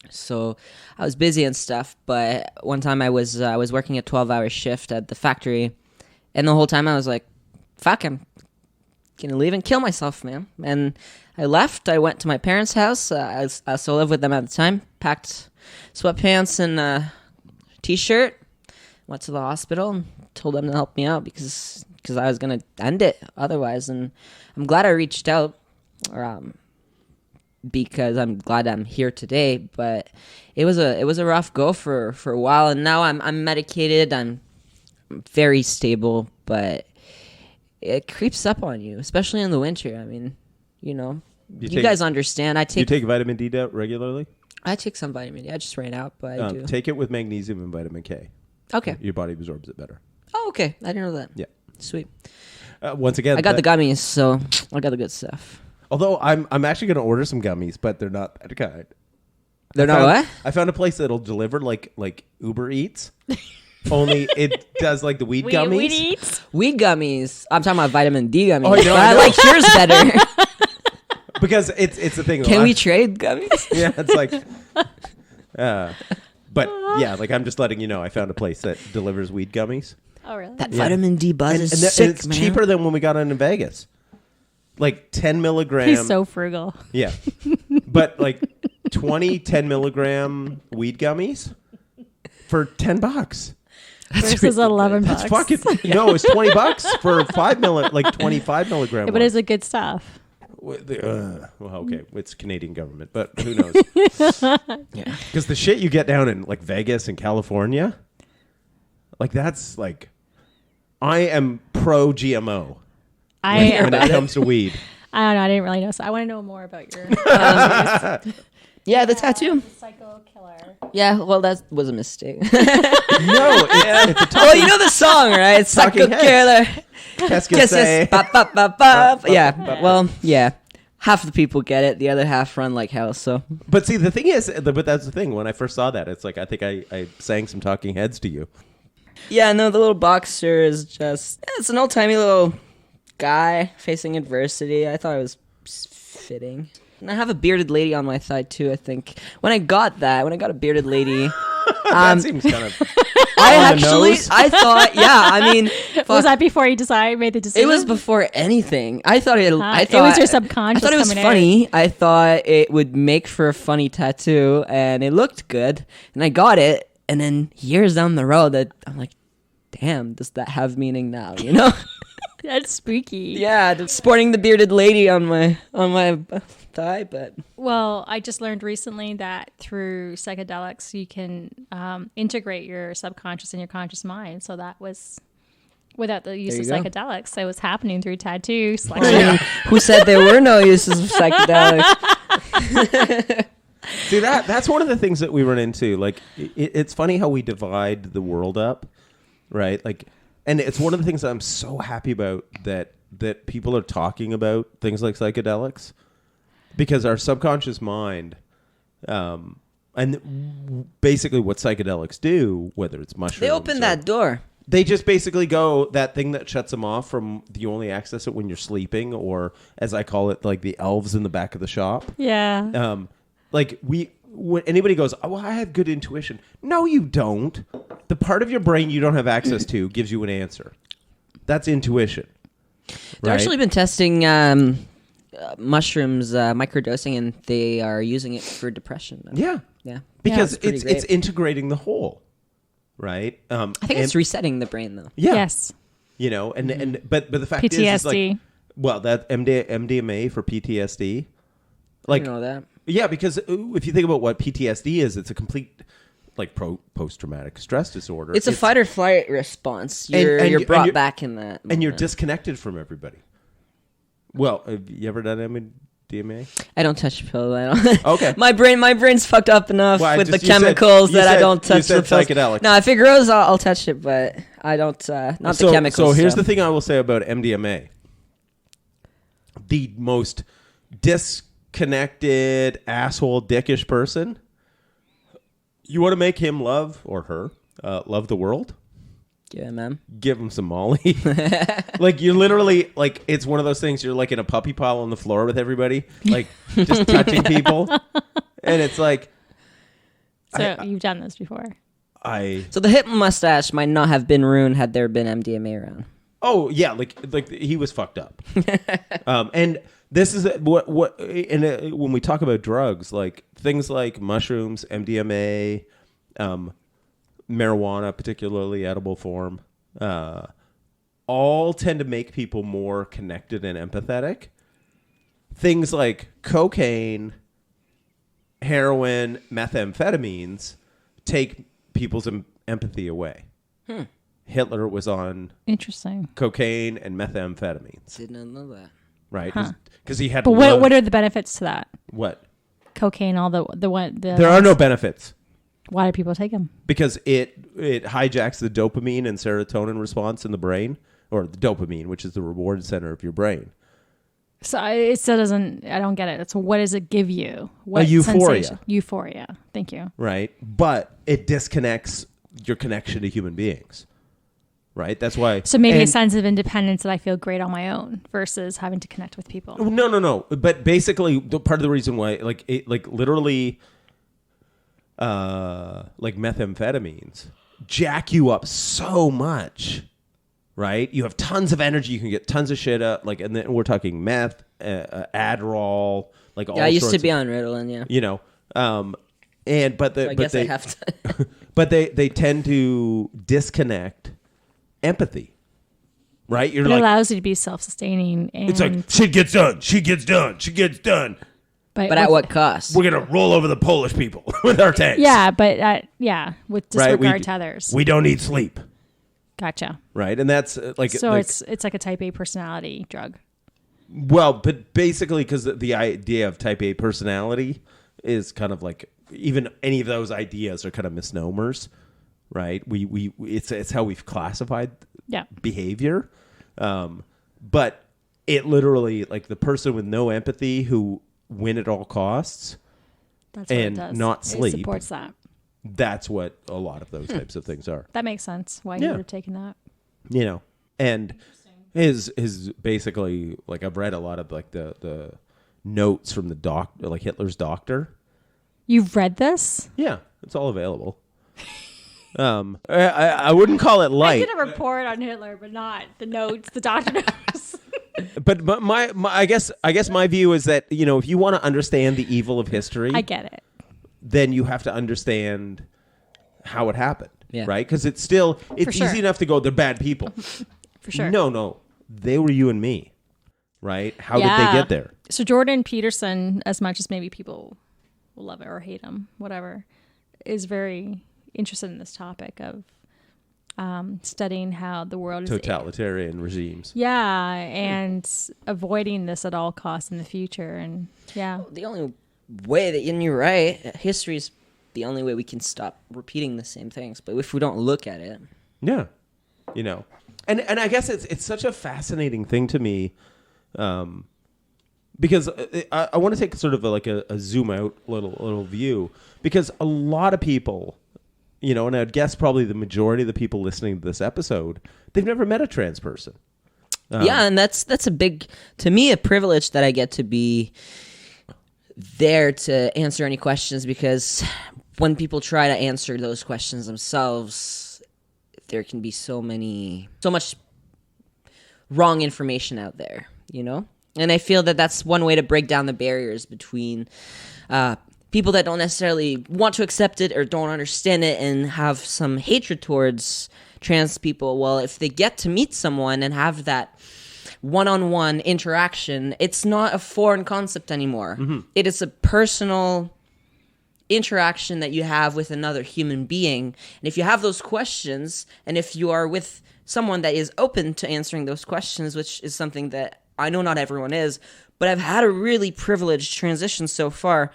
So I was busy and stuff, but one time I was working a 12-hour shift at the factory, and the whole time I was like, fuck, I'm gonna leave and kill myself, man. And I left. I went to my parents' house. I still lived with them at the time. Packed sweatpants and a t-shirt. Went to the hospital and told them to help me out because I was gonna end it otherwise. And I'm glad I reached out, because I'm glad I'm here today. But it was a rough go for a while, and now I'm medicated. I'm very stable, but it creeps up on you, especially in the winter. I mean, you guys understand. You take vitamin D regularly? I take some vitamin D. I just ran out, but I do. Take it with magnesium and vitamin K. Okay. Your body absorbs it better. Oh, okay. I didn't know that. Yeah. Sweet. Once again, I got the gummies, so I got the good stuff. Although I'm actually going to order some gummies, but they're not that kind. They're not what? I found a place that'll deliver like Uber Eats. Only it does like the weed gummies. Weed Eats? Weed gummies. I'm talking about vitamin D gummies. Oh, I know. I like yours better. Because it's the thing. Can we trade gummies? Yeah, it's like... but yeah, like I'm just letting you know, I found a place that delivers weed gummies. Oh, really? That vitamin D buzz is sick, and it's man. cheaper than when we got in Vegas. Like 10 milligram. He's so frugal. Yeah. But like 10 milligram weed gummies for $10. This is $11. That's fucking... No, it's $20 for 25 milligram. Yeah, but it's a good stuff. Well, okay, it's Canadian government, but who knows? Yeah, because the shit you get down in like Vegas and California, like that's like, I am pro GMO when it comes to weed. I don't know. I didn't really know. So I want to know more about your. Yeah, the tattoo. Psycho killer. Yeah, well, that was a mistake. No, it's a well, you know the song, right? Psycho killer. Kisses. Yeah, well, yeah. Half the people get it. The other half run like hell, so. But see, the thing is, but that's the thing. When I first saw that, it's like, I think I sang some Talking Heads to you. Yeah, no, the little boxer is just... it's an old-timey little guy facing adversity. I thought it was fitting. And I have a bearded lady on my side, too, I think. When I got a bearded lady... that seems kind of... I thought, yeah, I mean... Was that before you made the decision? It was before anything. I thought it was your subconscious. I thought it was funny. I thought it would make for a funny tattoo, and it looked good. And I got it, and then years down the road, I'm like, damn, does that have meaning now? You know? That's spooky. Yeah, sporting the bearded lady on my thigh, but... Well, I just learned recently that through psychedelics, you can integrate your subconscious and your conscious mind. So that was... Without the use of psychedelics, it was happening through tattoos. Who said there were no uses of psychedelics? See, that's one of the things that we run into. Like, it's funny how we divide the world up, right? Like, and it's one of the things that I'm so happy about that people are talking about things like psychedelics, because our subconscious mind, and basically what psychedelics do, whether it's mushrooms, they open that door. They just basically go, that thing that shuts them off from, you only access it when you're sleeping, or as I call it, like the elves in the back of the shop. Yeah. Like when anybody goes, oh, well, I have good intuition. No, you don't. The part of your brain you don't have access to gives you an answer. That's intuition. They've actually been testing mushrooms, microdosing, and they are using it for depression. Yeah. Yeah. Because it's integrating the whole. Right. I think it's resetting the brain, though. Yeah. Yes. You know, but the fact PTSD. is like, well, that MDMA for PTSD. Like, I know that. Yeah, because if you think about what PTSD is, it's a complete like post-traumatic stress disorder. It's a fight or flight response. You're brought back in that moment. And you're disconnected from everybody. Well, have you ever done MDMA? I don't touch pills. I don't. Okay. my brain's fucked up enough Well, with the you said- chemicals you that I said- don't touch you said the pills. psychedelics. No, if it grows, I'll touch it, but I don't. Not the chemicals. So here's the thing I will say about MDMA. The most disconnected, asshole, dickish person. You want to make him love, or her, love the world? Yeah, man. Give him some Molly. Like, you're literally, like, it's one of those things, you're like in a puppy pile on the floor with everybody, like, just touching people. And it's like... So you've done this before. So the hip mustache might not have been ruined had there been MDMA around. Oh, yeah, like he was fucked up. And this is what and when we talk about drugs, like, things like mushrooms, MDMA, marijuana, particularly edible form, all tend to make people more connected and empathetic. Things like cocaine, heroin, methamphetamines take people's empathy away. Hitler was on Interesting. cocaine and methamphetamines, Did not know that. right? Because he had. But what are the benefits to that? What? Cocaine, all the There are no benefits. Why do people take them? Because it hijacks the dopamine and serotonin response in the brain, or the dopamine, which is the reward center of your brain. So it still doesn't. I don't get it. So what does it give you? What euphoria. sensation? Euphoria. Thank you. Right, but it disconnects your connection to human beings. Right, that's why. So maybe a sense of independence that I feel great on my own versus having to connect with people. No. But basically, part of the reason why, like literally, like methamphetamines jack you up so much, right? You have tons of energy. You can get tons of shit up. Like, and then we're talking meth, Adderall, like all. Yeah, I used to sorts be of, on Ritalin. Yeah. You know, and but the So I guess I have to. but they tend to disconnect empathy, right? You're It like, allows you to be self-sustaining. And it's like, shit gets done, she gets done. But at what cost? We're gonna roll over the Polish people with our tanks. Yeah, but with disregard Right, to others. We don't need sleep, Gotcha. right? And that's like, So like, it's like a type A personality drug. well, but basically, because the idea of type A personality is kind of like, even any of those ideas are kind of misnomers, right? It's how we've classified behavior, but it literally, like, the person with no empathy who win at all costs. That's what and it does. not sleep. It supports that. That's what a lot of those types of things are. That makes sense. Why you would have taken that. You know, and his basically, like, I've read a lot of, like, the notes from the doctor, like Hitler's doctor. You've read this? Yeah, it's all available. I wouldn't call it light. I did a report on Hitler, but not the notes, the doctor notes. But my I guess my view is that, you know, if you want to understand the evil of history, I get it. then you have to understand how it happened, Yeah. right? Because it's sure. easy enough to go, they're bad people. For sure. No, they were you and me, right? How did they get there? So Jordan Peterson, as much as maybe people will love it or hate him, whatever, is very interested in this topic of studying how the world is Totalitarian regimes. Yeah, and avoiding this at all costs in the future. And yeah. The only way that, and you're right, history is the only way we can stop repeating the same things. But if we don't look at it. Yeah. You know. And I guess it's such a fascinating thing to me, because I want to take sort of a zoom out little view, because a lot of people, you know, and I'd guess probably the majority of the people listening to this episode, they've never met a trans person. Yeah, and that's a big, to me, a privilege that I get to be there to answer any questions, because when people try to answer those questions themselves, there can be so much wrong information out there, you know? And I feel that that's one way to break down the barriers between people that don't necessarily want to accept it or don't understand it and have some hatred towards trans people. Well, if they get to meet someone and have that one-on-one interaction, it's not a foreign concept anymore. Mm-hmm. It is a personal interaction that you have with another human being. And if you have those questions, and if you are with someone that is open to answering those questions, which is something that I know not everyone is, but I've had a really privileged transition so far.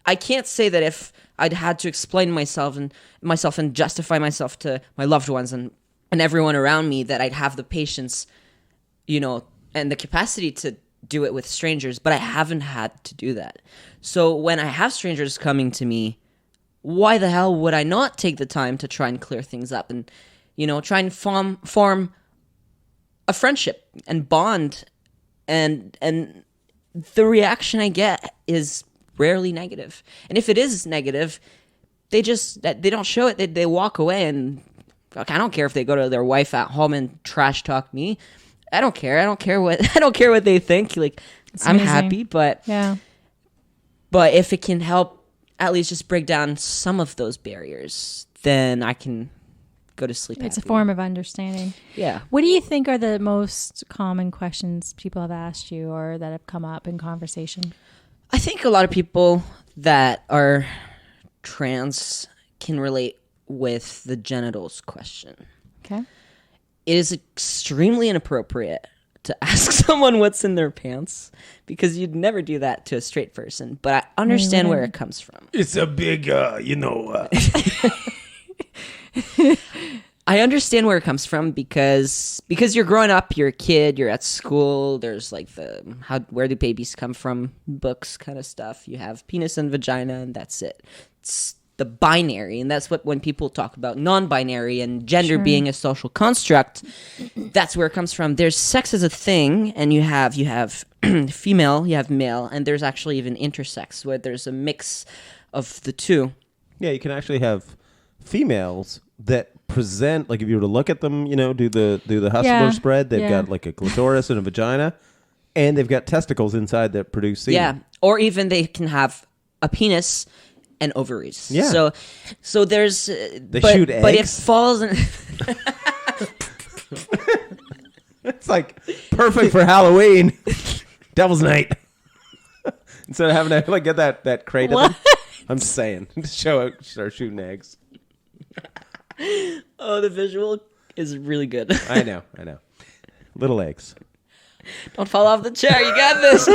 I can't say that if I'd had to explain myself and justify myself to my loved ones and everyone around me, that I'd have the patience, and the capacity to do it with strangers, but I haven't had to do that. So when I have strangers coming to me, why the hell would I not take the time to try and clear things up and, try and form a friendship and bond, and the reaction I get is rarely negative. And if it is negative, they don't show it. They walk away, and I don't care if they go to their wife at home and trash talk me. I don't care. I don't care what they think. Like, I'm amazing. happy, but if it can help at least just break down some of those barriers, then I can go to sleep. It's happy. a form of understanding. Yeah. What do you think are the most common questions people have asked you or that have come up in conversation? I think a lot of people that are trans can relate with the genitals question. Okay. It is extremely inappropriate to ask someone what's in their pants, because you'd never do that to a straight person, but I understand where it comes from. It's a big, I understand where it comes from because you're growing up, you're a kid, you're at school, there's like where do babies come from books kind of stuff. You have penis and vagina, and that's it. It's the binary, and that's when people talk about non-binary and gender being a social construct, that's where it comes from. There's sex as a thing, and you have female, you have male, and there's actually even intersex, where there's a mix of the two. Yeah, you can actually have females that present, like if you were to look at them, do the hustler spread, they've got like a clitoris and a vagina, and they've got testicles inside that produce semen. Yeah, or even they can have a penis and ovaries. Yeah. So there's they shoot eggs. But it falls in It's like perfect for Halloween. Devil's Night. Instead of having to get that crate of them. I'm just saying. Start shooting eggs. Oh, the visual is really good. I know. Little eggs. Don't fall off the chair. You got this.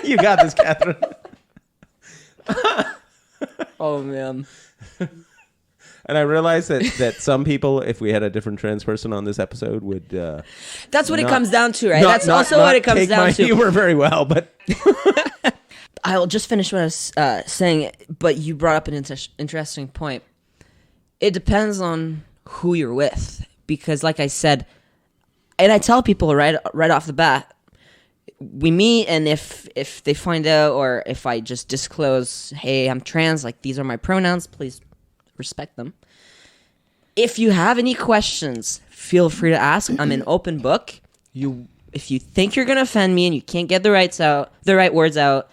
You got this, Catherine. Oh, man. And I realized that some people, if we had a different trans person on this episode, would... That's what it comes down to, right? That's also what it comes down to. Take my humor very well, but... I'll just finish what I was saying, but you brought up an interesting point. It depends on who you're with, because like I said, and I tell people right off the bat, we meet, and if they find out, or if I just disclose, hey, I'm trans, like these are my pronouns, please respect them. If you have any questions, feel free to ask. I'm an open book. If you think you're gonna offend me and you can't get the right words out,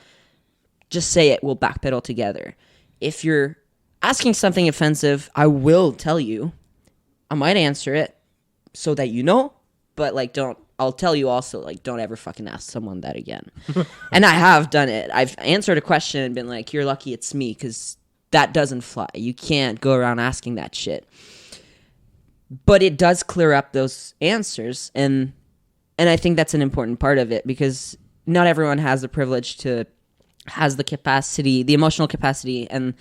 just say it. We'll backpedal together. If you're asking something offensive, I will tell you. I might answer it so that you know, but I'll tell you also, don't ever fucking ask someone that again. And I have done it. I've answered a question and been like, you're lucky it's me, because that doesn't fly. You can't go around asking that shit. But it does clear up those answers, and I think that's an important part of it, because not everyone has the privilege has the capacity, the emotional capacity, and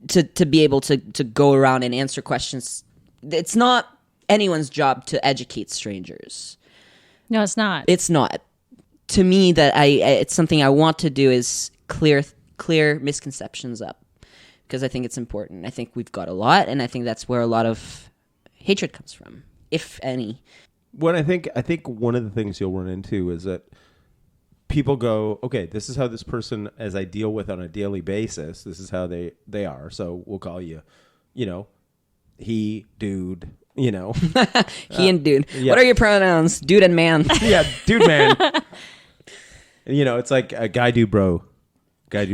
to be able to go around and answer questions. It's not anyone's job to educate strangers. No, it's not. It's not. To me, it's something I want to do, is clear misconceptions up, because I think it's important. I think we've got a lot, and I think that's where a lot of hatred comes from, if any. I think one of the things you'll run into is that people go, okay, this is how this person, as I deal with on a daily basis, this is how they are. So we'll call you, he, dude, he and dude. Yeah. What are your pronouns? Dude and man. Yeah, dude, man. And, it's like a guy, dude, bro. I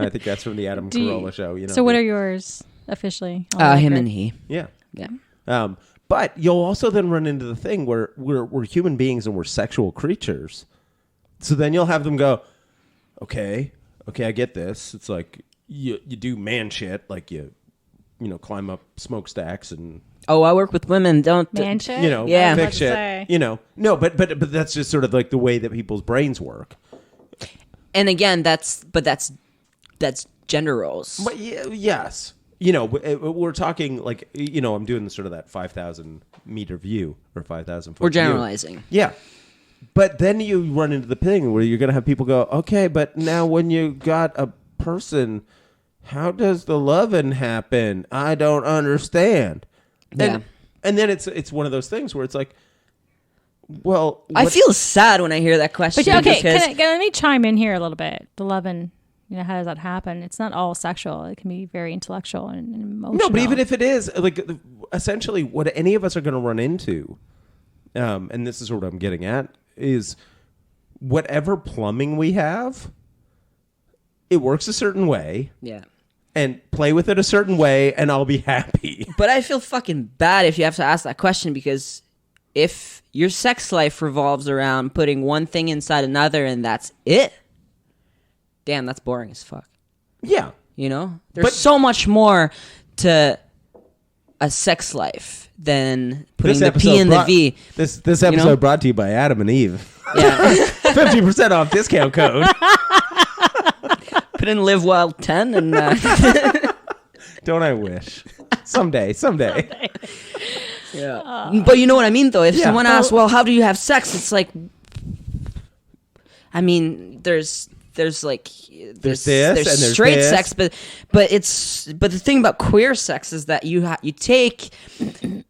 think that's from the Adam Carolla show. So what are yours officially? Him and he. Yeah. Yeah. But you'll also then run into the thing where we're human beings and we're sexual creatures. So then you'll have them go, okay, I get this. It's like you do man shit, like you climb up smokestacks and Oh, I work with women. Don't. Man shit? You know, Yeah. fake Let's shit. say. You know, no, but that's just sort of like the way that people's brains work. And again, that's gender roles. But yes, you know, we're talking like, you know, I'm doing sort of that 5,000 meter view or 5,000 foot. We're view. generalizing. Yeah. But then you run into the thing where you're going to have people go, okay, but now when you got a person, how does the loving happen? I don't understand. Yeah. And then it's one of those things where it's like, well, I feel sad when I hear that question. But okay, because let me chime in here a little bit. The loving, you know, how does that happen? It's not all sexual. It can be very intellectual and emotional. no, but even if it is, like, essentially what any of us are going to run into, and this is what I'm getting at, is whatever plumbing we have, it works a certain way. yeah. And play with it a certain way, and I'll be happy. But I feel fucking bad if you have to ask that question, because if your sex life revolves around putting one thing inside another and that's it, damn, that's boring as fuck. Yeah. You know? There's so much more to a sex life than putting the P in the V. This episode brought to you by Adam and Eve. Yeah. 50% off discount code. Put in Live Wild 10 and... Don't I wish? Someday. Yeah. But you know what I mean, though? If someone asks, well, how do you have sex? It's like... I mean, there's like... There's this and there's straight this. sex, but the thing about queer sex is that you take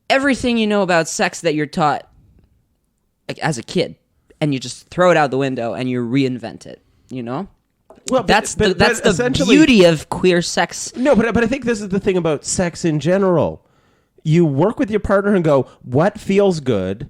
everything you know about sex that you're taught like, as a kid, and you just throw it out the window and you reinvent it, you know? Well, That's but the essentially- beauty of queer sex. No, but I think this is the thing about sex in general. You work with your partner and go, what feels good?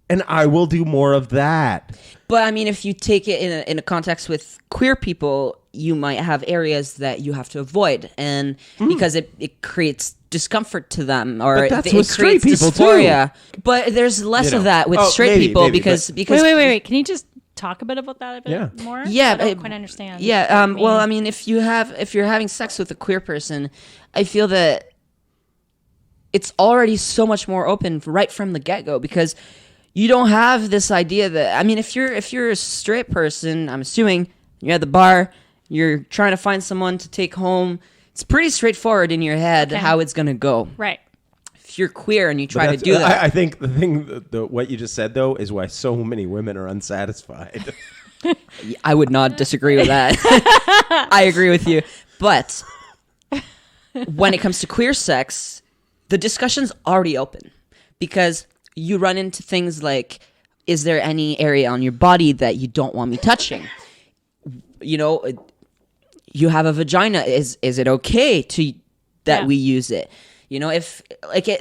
And I will do more of that. But I mean, if you take it in a context with queer people, you might have areas that you have to avoid, and because it creates discomfort to them, or But that's it with straight creates people, dysphoria. But there's less You know. of that with Oh, straight maybe, people maybe, because Wait. Can you just talk a bit about that a bit more? Yeah, I don't quite understand. Yeah. what you mean. Well, I mean, if you're having sex with a queer person, I feel that it's already so much more open right from the get-go, because you don't have this idea that, I mean, if you're a straight person, I'm assuming you're at the bar, you're trying to find someone to take home. It's pretty straightforward in your head how it's gonna go. Right. If you're queer and you try to do that, I think the thing, what you just said, though, is why so many women are unsatisfied. I would not disagree with that. I agree with you. But when it comes to queer sex, the discussion's already open, because you run into things like, is there any area on your body that you don't want me touching? You know, you have a vagina. Is it okay that we use it? You know,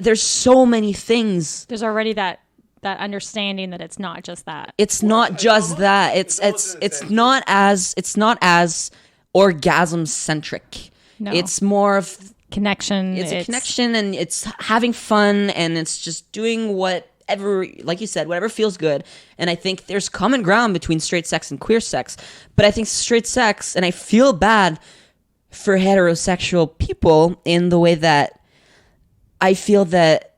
there's so many things. There's already that understanding that it's not just that. It's not just that. It's not as orgasm centric. No. It's more of Connection. it's a connection, and it's having fun, and it's just doing whatever, like you said, whatever feels good. And I think there's common ground between straight sex and queer sex. But I think straight sex, and I feel bad for heterosexual people in the way that I feel that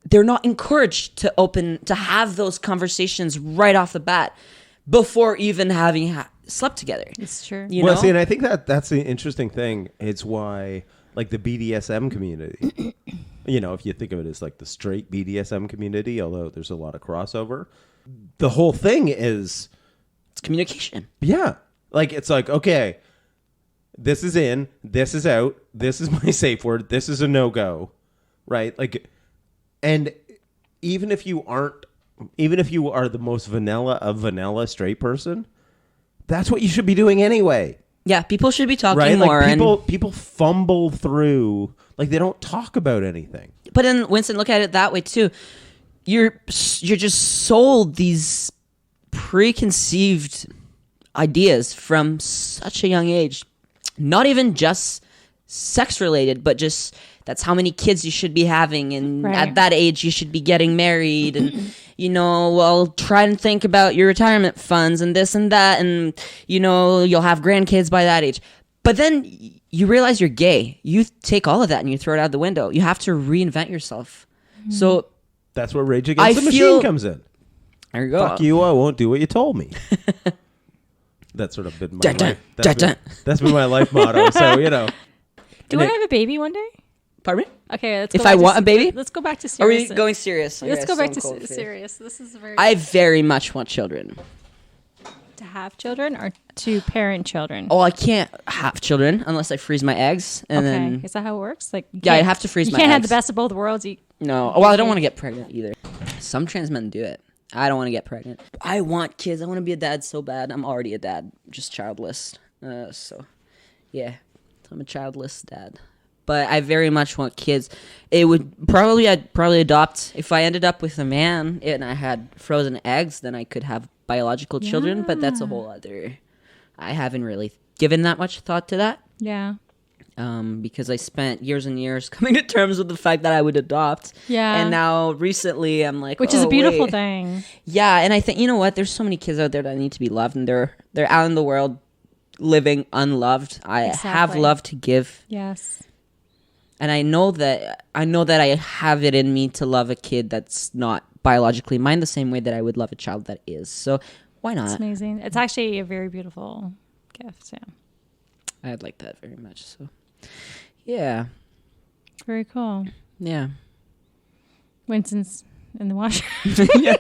they're not encouraged to have those conversations right off the bat before even having slept together. It's true. You Well, know? see, and I think that's the interesting thing. It's why, like, the BDSM community, you know, if you think of it as like the straight BDSM community, although there's a lot of crossover, the whole thing is, It's communication. yeah, like, it's like, okay, this is in, this is out, this is my safe word, this is a no-go, right? Like, and even if you are the most vanilla of vanilla straight person, that's what you should be doing anyway. Yeah, people should be talking Right? more. Like people fumble through, like, they don't talk about anything. But then, Winston, look at it that way too. You're just sold these preconceived ideas from such a young age. Not even just sex related, but just that's how many kids you should be having, and Right. at that age you should be getting married, and you know, well, try and think about your retirement funds and this and that, and you know, you'll have grandkids by that age. But then you realize you're gay. You take all of that and you throw it out the window. You have to reinvent yourself. So That's where Rage Against I the Machine feel- comes in. there you go. Fuck you, I won't do what you told me. That's sort of been my Dun, dun, life. dun, dun. That's been my life motto. So, you know. Do you want to have a baby one day? Pardon me? Okay, let's If go back I to want a baby? Let's go back to Are we serious. going serious? Let's Okay, go back so to I'm cold for you. serious. This is very I very much want children. to have children or to parent children. Oh, I can't have children unless I freeze my eggs, and okay, then is that how it works? Like, you Yeah, I'd can't- have to freeze You my can't have eggs. the best of both worlds. no. Well, I don't want to get pregnant either. Some trans men do it. I don't want to get pregnant. I want kids. I want to be a dad so bad. I'm already a dad, just childless. So, yeah, I'm a childless dad. But I very much want kids. I'd probably adopt. If I ended up with a man and I had frozen eggs, then I could have biological children. But that's a whole other. I haven't really given that much thought to that. Yeah. Because I spent years and years coming to terms with the fact that I would adopt. Yeah. And now recently I'm like, Which is oh, a beautiful wait. thing. Yeah, and I think, you know what? There's so many kids out there that need to be loved, and they're out in the world living unloved. I have Exactly. love to give, Yes. and I know that I have it in me to love a kid that's not biologically mine the same way that I would love a child that is. So why It's not? amazing. It's actually a very beautiful gift. Yeah. I'd like that very much. So yeah, Very cool. yeah. Winston's in the washer. Yeah.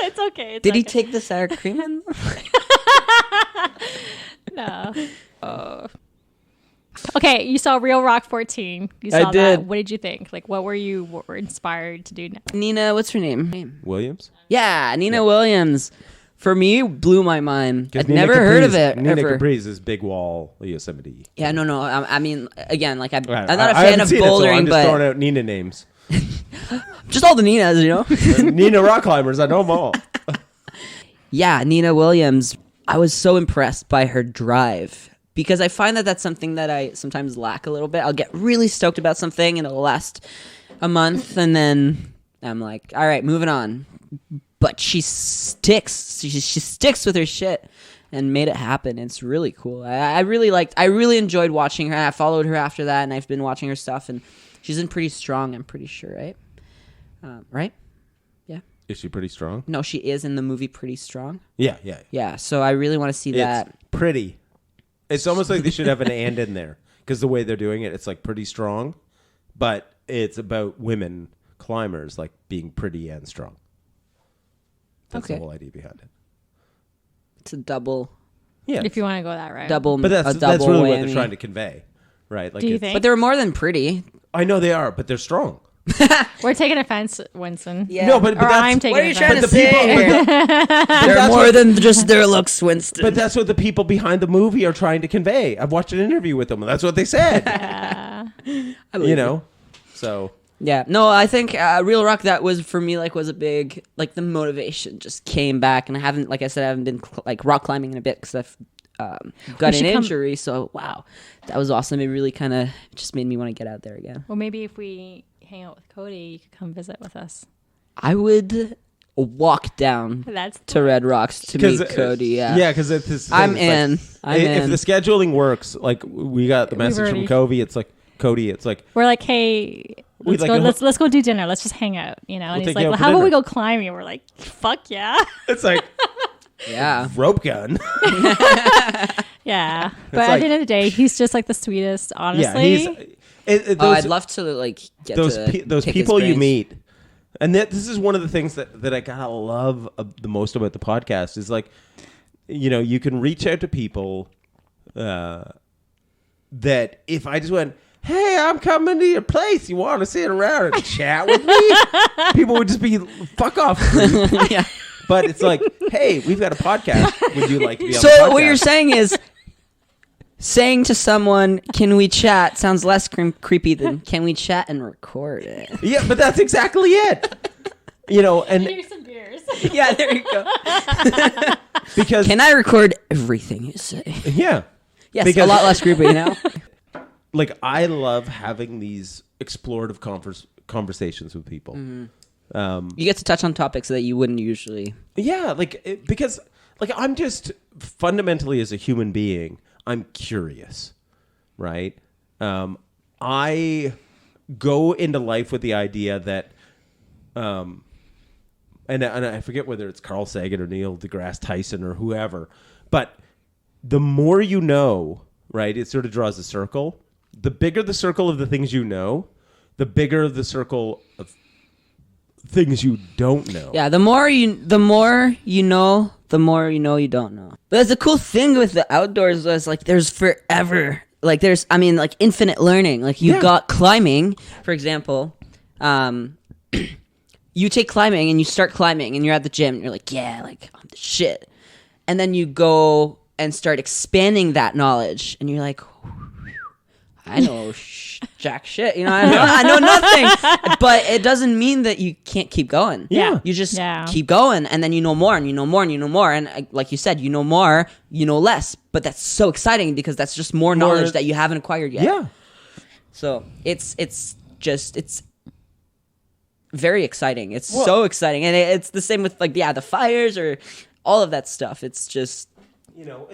It's okay. It's Did he okay. take the sour cream? No. Oh. Okay, you saw Real Rock 14. You saw I that. did. What did you think? Like, what were inspired to do now? Nina, what's her name? Williams? Yeah, Nina Williams. For me, blew my mind. 'Cause I'd Nina never heard of Capri's- it. Nina ever. Capri's is Big Wall, Yosemite. Yeah, no. I mean, again, like I'm Right. not a I fan haven't of seen it, so bouldering, I'm just throwing but out Nina names. just all the Ninas, you know. Nina rock climbers, I know them all. Yeah, Nina Williams. I was so impressed by her drive because I find that that's something that I sometimes lack a little bit. I'll get really stoked about something and it'll last a month, and then I'm like, all right, moving on. But she sticks. She sticks with her shit and made it happen. It's really cool. I really enjoyed watching her. I followed her after that, and I've been watching her stuff. And she's in Pretty Strong. I'm pretty sure, right? Right? Yeah. Is she pretty strong? No, she is in the movie Pretty Strong. Yeah. Yeah. So I really want to see that. It's pretty. It's almost like they should have an and in there because the way they're doing it, it's like pretty strong, but it's about women climbers like being pretty and strong. That's Okay. the whole idea behind it. It's a double. Yeah, If you want to go that route. Double. but a that's double really what whammy. they're trying to convey, right? Like, Do you it's- think? But they're more than pretty. I know they are, but they're strong. We're taking offense, Winston. Yeah. No, but Or that's I'm taking What are you offense. trying to the people- say? here? They're that's more what- than just their looks, Winston. But that's what the people behind the movie are trying to convey. I've watched an interview with them, and that's what they said. You know, so Yeah, no, I think Real Rock, that was for me, was a big, the motivation just came back, and I haven't been rock climbing in a bit because I've got an should come- injury. So wow, that was awesome. It really kind of just made me want to get out there again. Well, maybe if we hang out with Cody, you could come visit with us. I would walk down That's to Red Rocks to meet Cody. Yeah, because it's this thing, I'm it's like, in. I'm if in. the scheduling works, like we got the message already- from Cody, it's like Cody, it's like We're like, hey, We'd let's like go. to- Let's go do dinner. Let's just hang out, And We'll he's take like, you well, out for how about we dinner. go climbing? We're like, fuck yeah, it's like yeah. rope gun. yeah. But It's at like- the end of the day, he's just like the sweetest. Yeah, Honestly, those, I'd love to get those to those pick his people you brains. meet, and this is one of the things that I gotta love the most about the podcast is you can reach out to people that if I just went, hey, I'm coming to your place, you want to sit around and chat with me, people would just be fuck off. Yeah. But it's like, hey, we've got a podcast, would you like to be on the So podcast? what you're saying is, saying to someone, "Can we chat?" sounds less creepy than "Can we chat and record it?" Yeah, but that's exactly it. And here's some beers. Yeah, there you go. because Can I record everything you say? yeah. Yes, Because- a lot less creepy now. Like I love having these explorative conversations with people. You get to touch on topics that you wouldn't usually. Yeah, because I'm just fundamentally as a human being, I'm curious, right? I go into life with the idea that And I forget whether it's Carl Sagan or Neil deGrasse Tyson or whoever, but the more you know, right, it sort of draws a circle. The bigger the circle of the things you know, the bigger the circle of things you don't know. Yeah, the more you know, the more you know you don't know. But that's the cool thing with the outdoors was like there's forever, like there's, I mean, like infinite learning. Like you got climbing, for example. You take climbing and you start climbing and you're at the gym and you're like, yeah, like I'm the shit. And then you go and start expanding that knowledge and you're like, I know jack shit, you know, I know nothing. But it doesn't mean that you can't keep going. Yeah. You just keep going and then you know more and you know more and you know more. And like you said, you know more, you know less. But that's so exciting because that's just more knowledge that you haven't acquired yet. Yeah. So it's very exciting. It's so exciting. And it's the same with like, the fires or all of that stuff. It's just, You know.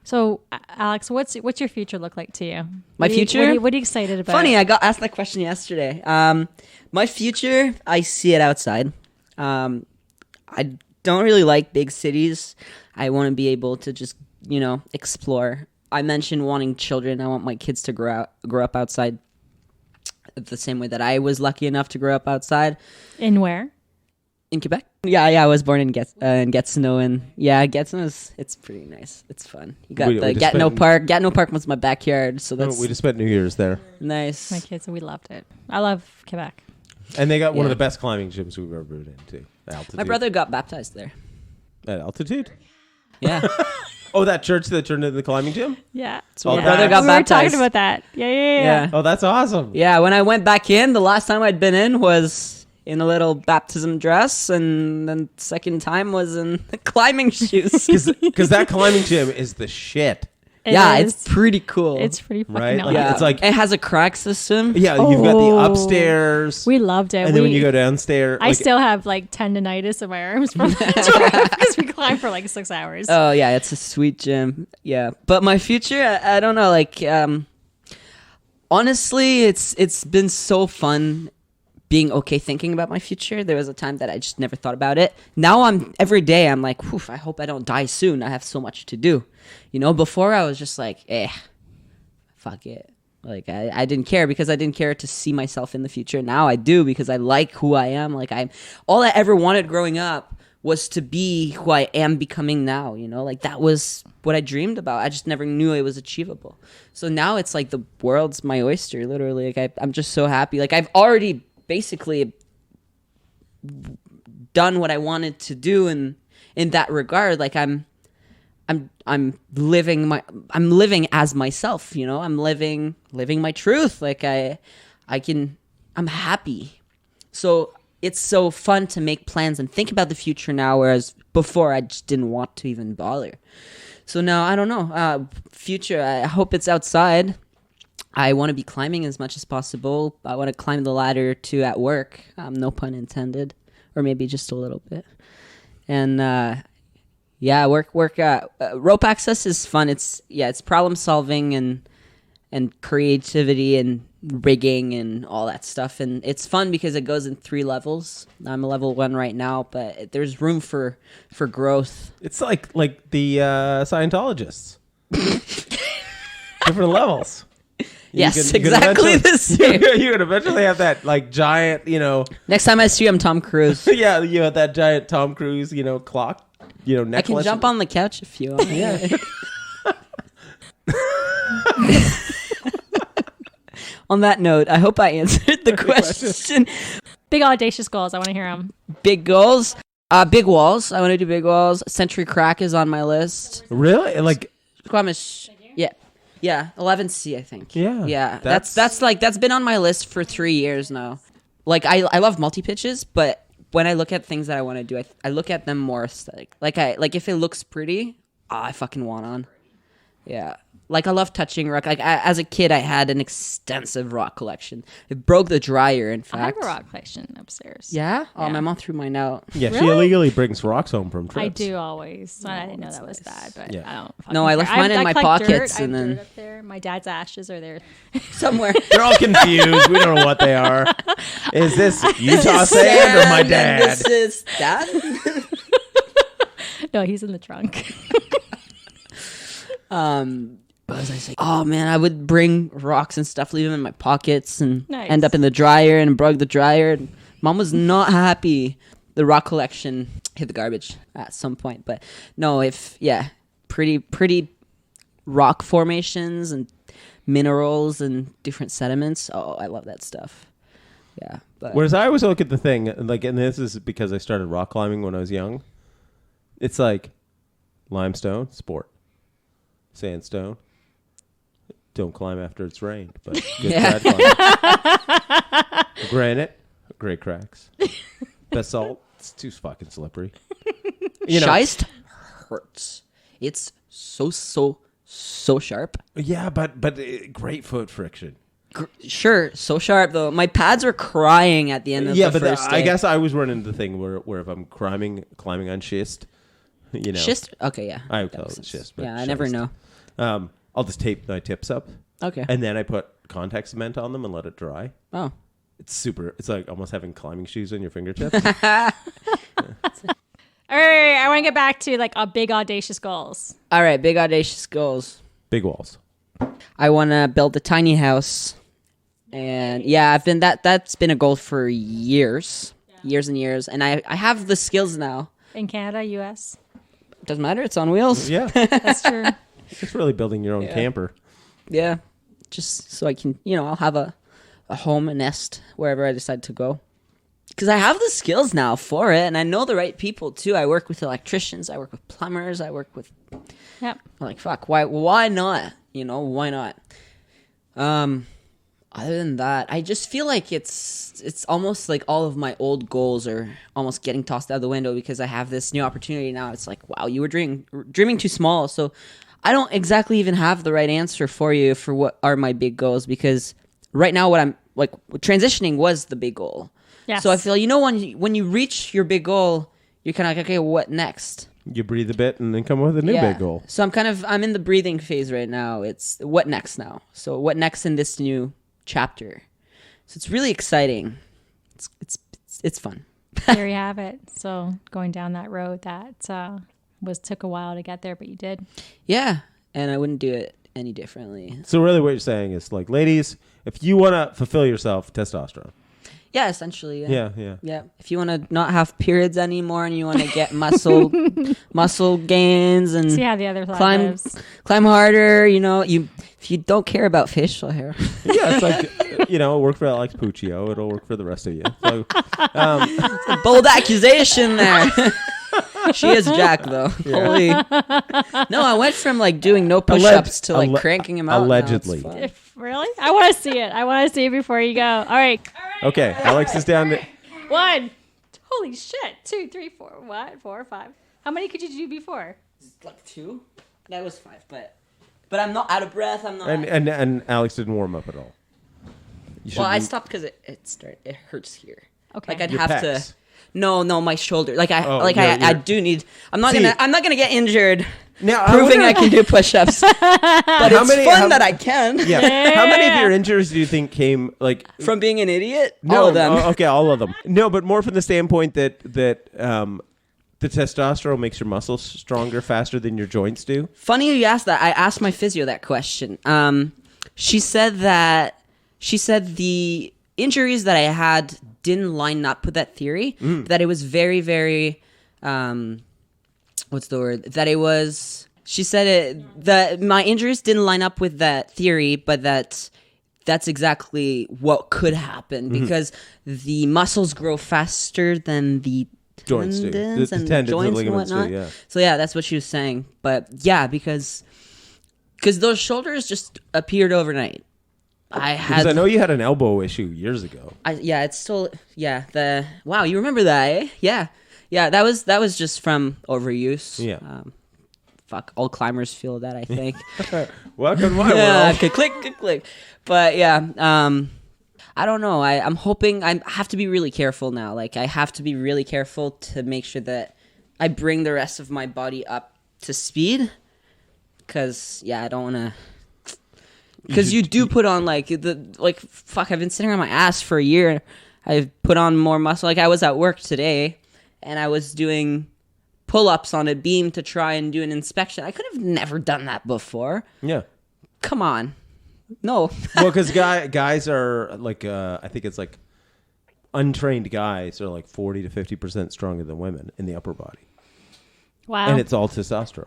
So, Alex, what's your future look like to you? My future? What are you excited about? Funny, I got asked that question yesterday. My future, I see it outside. I don't really like big cities. I want to be able to just, explore. I mentioned wanting children. I want my kids to grow up outside the same way that I was lucky enough to grow up outside. In where? In Quebec? Yeah, I was born in Gatineau, and Gatineau it's pretty nice. It's fun. You got the Gatineau Park. Gatineau Park was my backyard, so that's we just spent New Year's there. nice. My kids, we loved it. I love Quebec. And they got one of the best climbing gyms we've ever been in, too. Altitude. My brother got baptized there. At Altitude? Yeah. Oh, that church that turned into the climbing gym? Yeah. My brother got we baptized. were talking about that. Yeah. Oh, that's awesome. Yeah, when I went back in, the last time I'd been in was in a little baptism dress, and then the second time was in climbing shoes. Because that climbing gym is the shit. It's pretty cool. It's pretty fucking Right? awesome. Like, it's like, it has a crack system. yeah, you've got the upstairs. We loved it. And then when you go downstairs. I still have like tendonitis in my arms from that because we climbed for like 6 hours. Oh yeah, it's a sweet gym. Yeah, but my future, I don't know. Like, honestly, it's been so fun being okay thinking about my future. There was a time that I just never thought about it. Now every day I'm like, I hope I don't die soon. I have so much to do. Before I was just like, fuck it. Like I didn't care because I didn't care to see myself in the future. Now I do because I like who I am. Like all I ever wanted growing up was to be who I am becoming now. Like that was what I dreamed about. I just never knew it was achievable. So now it's like the world's my oyster, literally. Like I'm just so happy. Like I've already basically done what I wanted to do in that regard. Like I'm living as myself, I'm living my truth. Like I'm happy. So it's so fun to make plans and think about the future now, whereas before I just didn't want to even bother. So now I don't know, future, I hope it's outside. I want to be climbing as much as possible. I want to climb the ladder too at work. No pun intended, or maybe just a little bit. And work. Rope access is fun. It's problem solving and creativity and rigging and all that stuff. And it's fun because it goes in 3 levels. I'm a level 1 right now, but there's room for growth. It's like the Scientologists. Different levels. Yes, exactly the same. You can eventually have that like giant, Next time I see you, I'm Tom Cruise. Yeah, you have that giant Tom Cruise, clock, necklace. I can jump on the couch if you want. Yeah. On that note, I hope I answered the question. Big audacious goals. I want to hear them. Big goals. Big walls. I want to do big walls. Century Crack is on my list. Really? Like, yeah, 11C, I think. Yeah. That's been on my list for 3 years now. Like, I love multi-pitches, but when I look at things that I want to do, I look at them more aesthetic. Like if it looks pretty, I fucking want on. Yeah. Like, I love touching rock. Like, as a kid, I had an extensive rock collection. It broke the dryer, in I have fact. a rock collection upstairs. Yeah? Oh, Yeah. my mom threw mine out. Yeah, she Really? illegally brings rocks home from trips. I do always. So I didn't know that was bad, but Yeah. I don't. No, I left mine in my collect pockets, Dirt. I have and then- dirt up there. My dad's ashes are there. Somewhere. They're all confused. We don't know what they are. Is this Utah sand or my dad? This is dad? No, he's in the trunk. What was I saying? Oh man, I would bring rocks and stuff, leave them in my pockets, and Nice. end up in the dryer and broke the dryer. And Mom was not happy. The rock collection hit the garbage at some point, but no, pretty rock formations and minerals and different sediments. Oh, I love that stuff. Yeah, but Whereas I always look at the thing, like, and this is because I started rock climbing when I was young. It's like limestone, sport. Sandstone, don't climb after it's rained, but good Yeah. trad climbing. Granite, great cracks. Basalt, it's too fucking slippery. schist hurts. It's so sharp. Yeah, but great foot friction. Sure, so sharp though. My pads were crying at the end of Yeah, the but first I day. guess I was running the thing where if I'm climbing on schist, Schist? Okay, yeah. I would That call makes it sense. schist. But Yeah, I never schist. know. I'll just tape my tips up, Okay. and then I put contact cement on them and let it dry. Oh. It's like almost having climbing shoes on your fingertips. All right, I want to get back to like a big audacious goals. All right, big audacious goals. Big walls. I want to build a tiny house. And yeah, that's been a goal for years and years. And I have the skills now. In Canada, US. Doesn't matter. It's on wheels. Yeah, That's true. it's really building your own camper. Yeah. Just so I can, I'll have a home, a nest, wherever I decide to go. Because I have the skills now for it. And I know the right people too. I work with electricians. I work with plumbers. I work with, Yep. I'm like, fuck, why not? Why not? Other than that, I just feel like it's almost like all of my old goals are almost getting tossed out the window because I have this new opportunity now. It's like, wow, you were dreaming too small. So I don't exactly even have the right answer for you for what are my big goals, because right now what I'm like, transitioning was the big goal. Yes. So I feel, when you reach your big goal, you're kind of like, okay, what next? You breathe a bit and then come up with a new big goal. So I'm in the breathing phase right now. It's what next now? So what next in this new chapter? So it's really exciting. It's fun. There you have it. So going down that road that took a while to get there, but you did. Yeah, and I wouldn't do it any differently. So really what you're saying is, like, ladies, if you want to fulfill yourself, testosterone. Yeah, essentially. Yeah. Yeah. If you want to not have periods anymore and you want to get muscle gains and See how the other side lives. climb harder, if you don't care about facial hair. Yeah, it's like, it'll work for Alex Puccio. It'll work for the rest of you. So, Bold accusation there. She is Jack though. Holy. No, I went from like doing no push-ups to like cranking him out. Allegedly. Now it's fun. Really? I want to see it. I want to see it before you go. All right. Okay, Alex is down to... One. Holy shit. 2, 3, 4. What? 4 or 5. How many could you do before? Like 2. That was 5, but I'm not out of breath. I'm not. And Alex didn't warm up at all. Well, I stopped because it hurts here. Okay. Like I'd Your have pecs. to. No, my shoulder. Like I you're- do need. I'm not See- gonna get injured. Now, Proving I can do push-ups, but it's fun that I can. Yeah. How many of your injuries do you think came, like... From being an idiot, No, all of them. Okay, all of them. No, but more from the standpoint that the testosterone makes your muscles stronger faster than your joints do. Funny you asked that. I asked my physio that question. She said the injuries that I had didn't line up with that theory. That it was very, very, what's the word? That it was. She said that my injuries didn't line up with that theory, but that's exactly what could happen because the muscles grow faster than the Joints do. tendons The and tendons and joints and ligaments do, whatnot. yeah. So yeah, that's what she was saying. But yeah, because those shoulders just appeared overnight. Because I know you had an elbow issue years ago. It's still wow, you remember that, eh? Yeah, that was just from overuse. Yeah. fuck, all climbers feel that, I think. Welcome to my Yeah, world. click. But yeah, I don't know. I'm hoping I have to be really careful now. Like, I have to be really careful to make sure that I bring the rest of my body up to speed. Because, yeah, I don't want to... Because you do put on, fuck, I've been sitting on my ass for a year. I've put on more muscle. Like, I was at work today, and I was doing pull-ups on a beam to try and do an inspection. I could have never done that before. Yeah. Come on. No. Well, because guys are like, I think it's like untrained guys are like 40 to 50% stronger than women in the upper body. Wow. And it's all testosterone.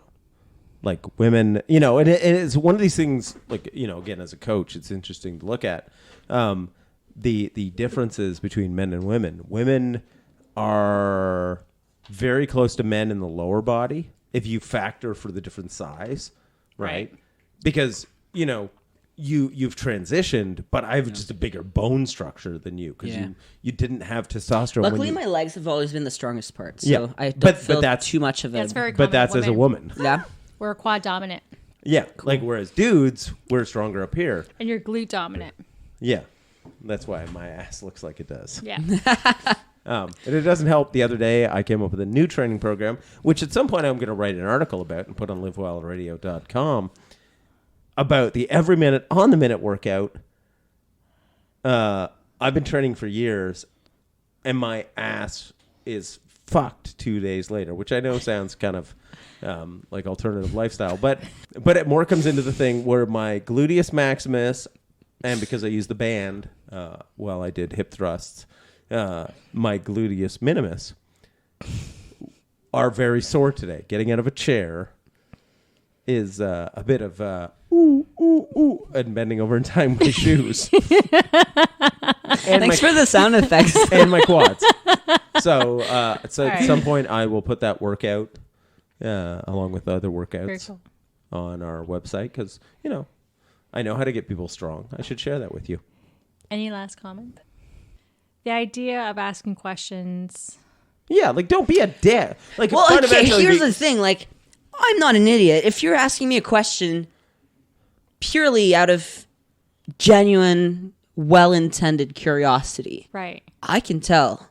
Like women, you know, and it's one of these things, like, you know, again, as a coach, it's interesting to look at the differences between men and women. Women are very close to men in the lower body if you factor for the different size, right? Because, you know, you've transitioned, but I have just a bigger bone structure than you because you didn't have testosterone. Luckily, my legs have always been the strongest part, so Yeah. I don't feel that's- too much of it. That's very But common that's with as a women. woman. Yeah. We're quad dominant, Yeah. Like, whereas dudes, we're stronger up here. and you're glute dominant. Yeah. That's why my ass looks like it does. Yeah. And it doesn't help. The other day, I came up with a new training program, which at some point I'm going to write an article about and put on livewildradio.com about the every minute, on the minute workout. I've been training for years, and my ass is fucked 2 days later, which I know sounds kind of like alternative lifestyle, but it more comes into the thing where my gluteus maximus, and because I use the band while I did hip thrusts, my gluteus minimus are very sore today. Getting out of a chair is a bit of ooh, ooh, ooh, and bending over and tying my shoes. And Thanks for the sound effects. and my quads. So at right. some point I will put that workout along with other Very workouts cool. on our website because, you know, I know how to get people strong. I should share that with you. Any last comment? The idea of asking questions. Yeah, like, don't be a dick. Like, Well, okay, fundamentally here's the thing. Like, I'm not an idiot. If you're asking me a question purely out of genuine, well-intended curiosity, Right. I can tell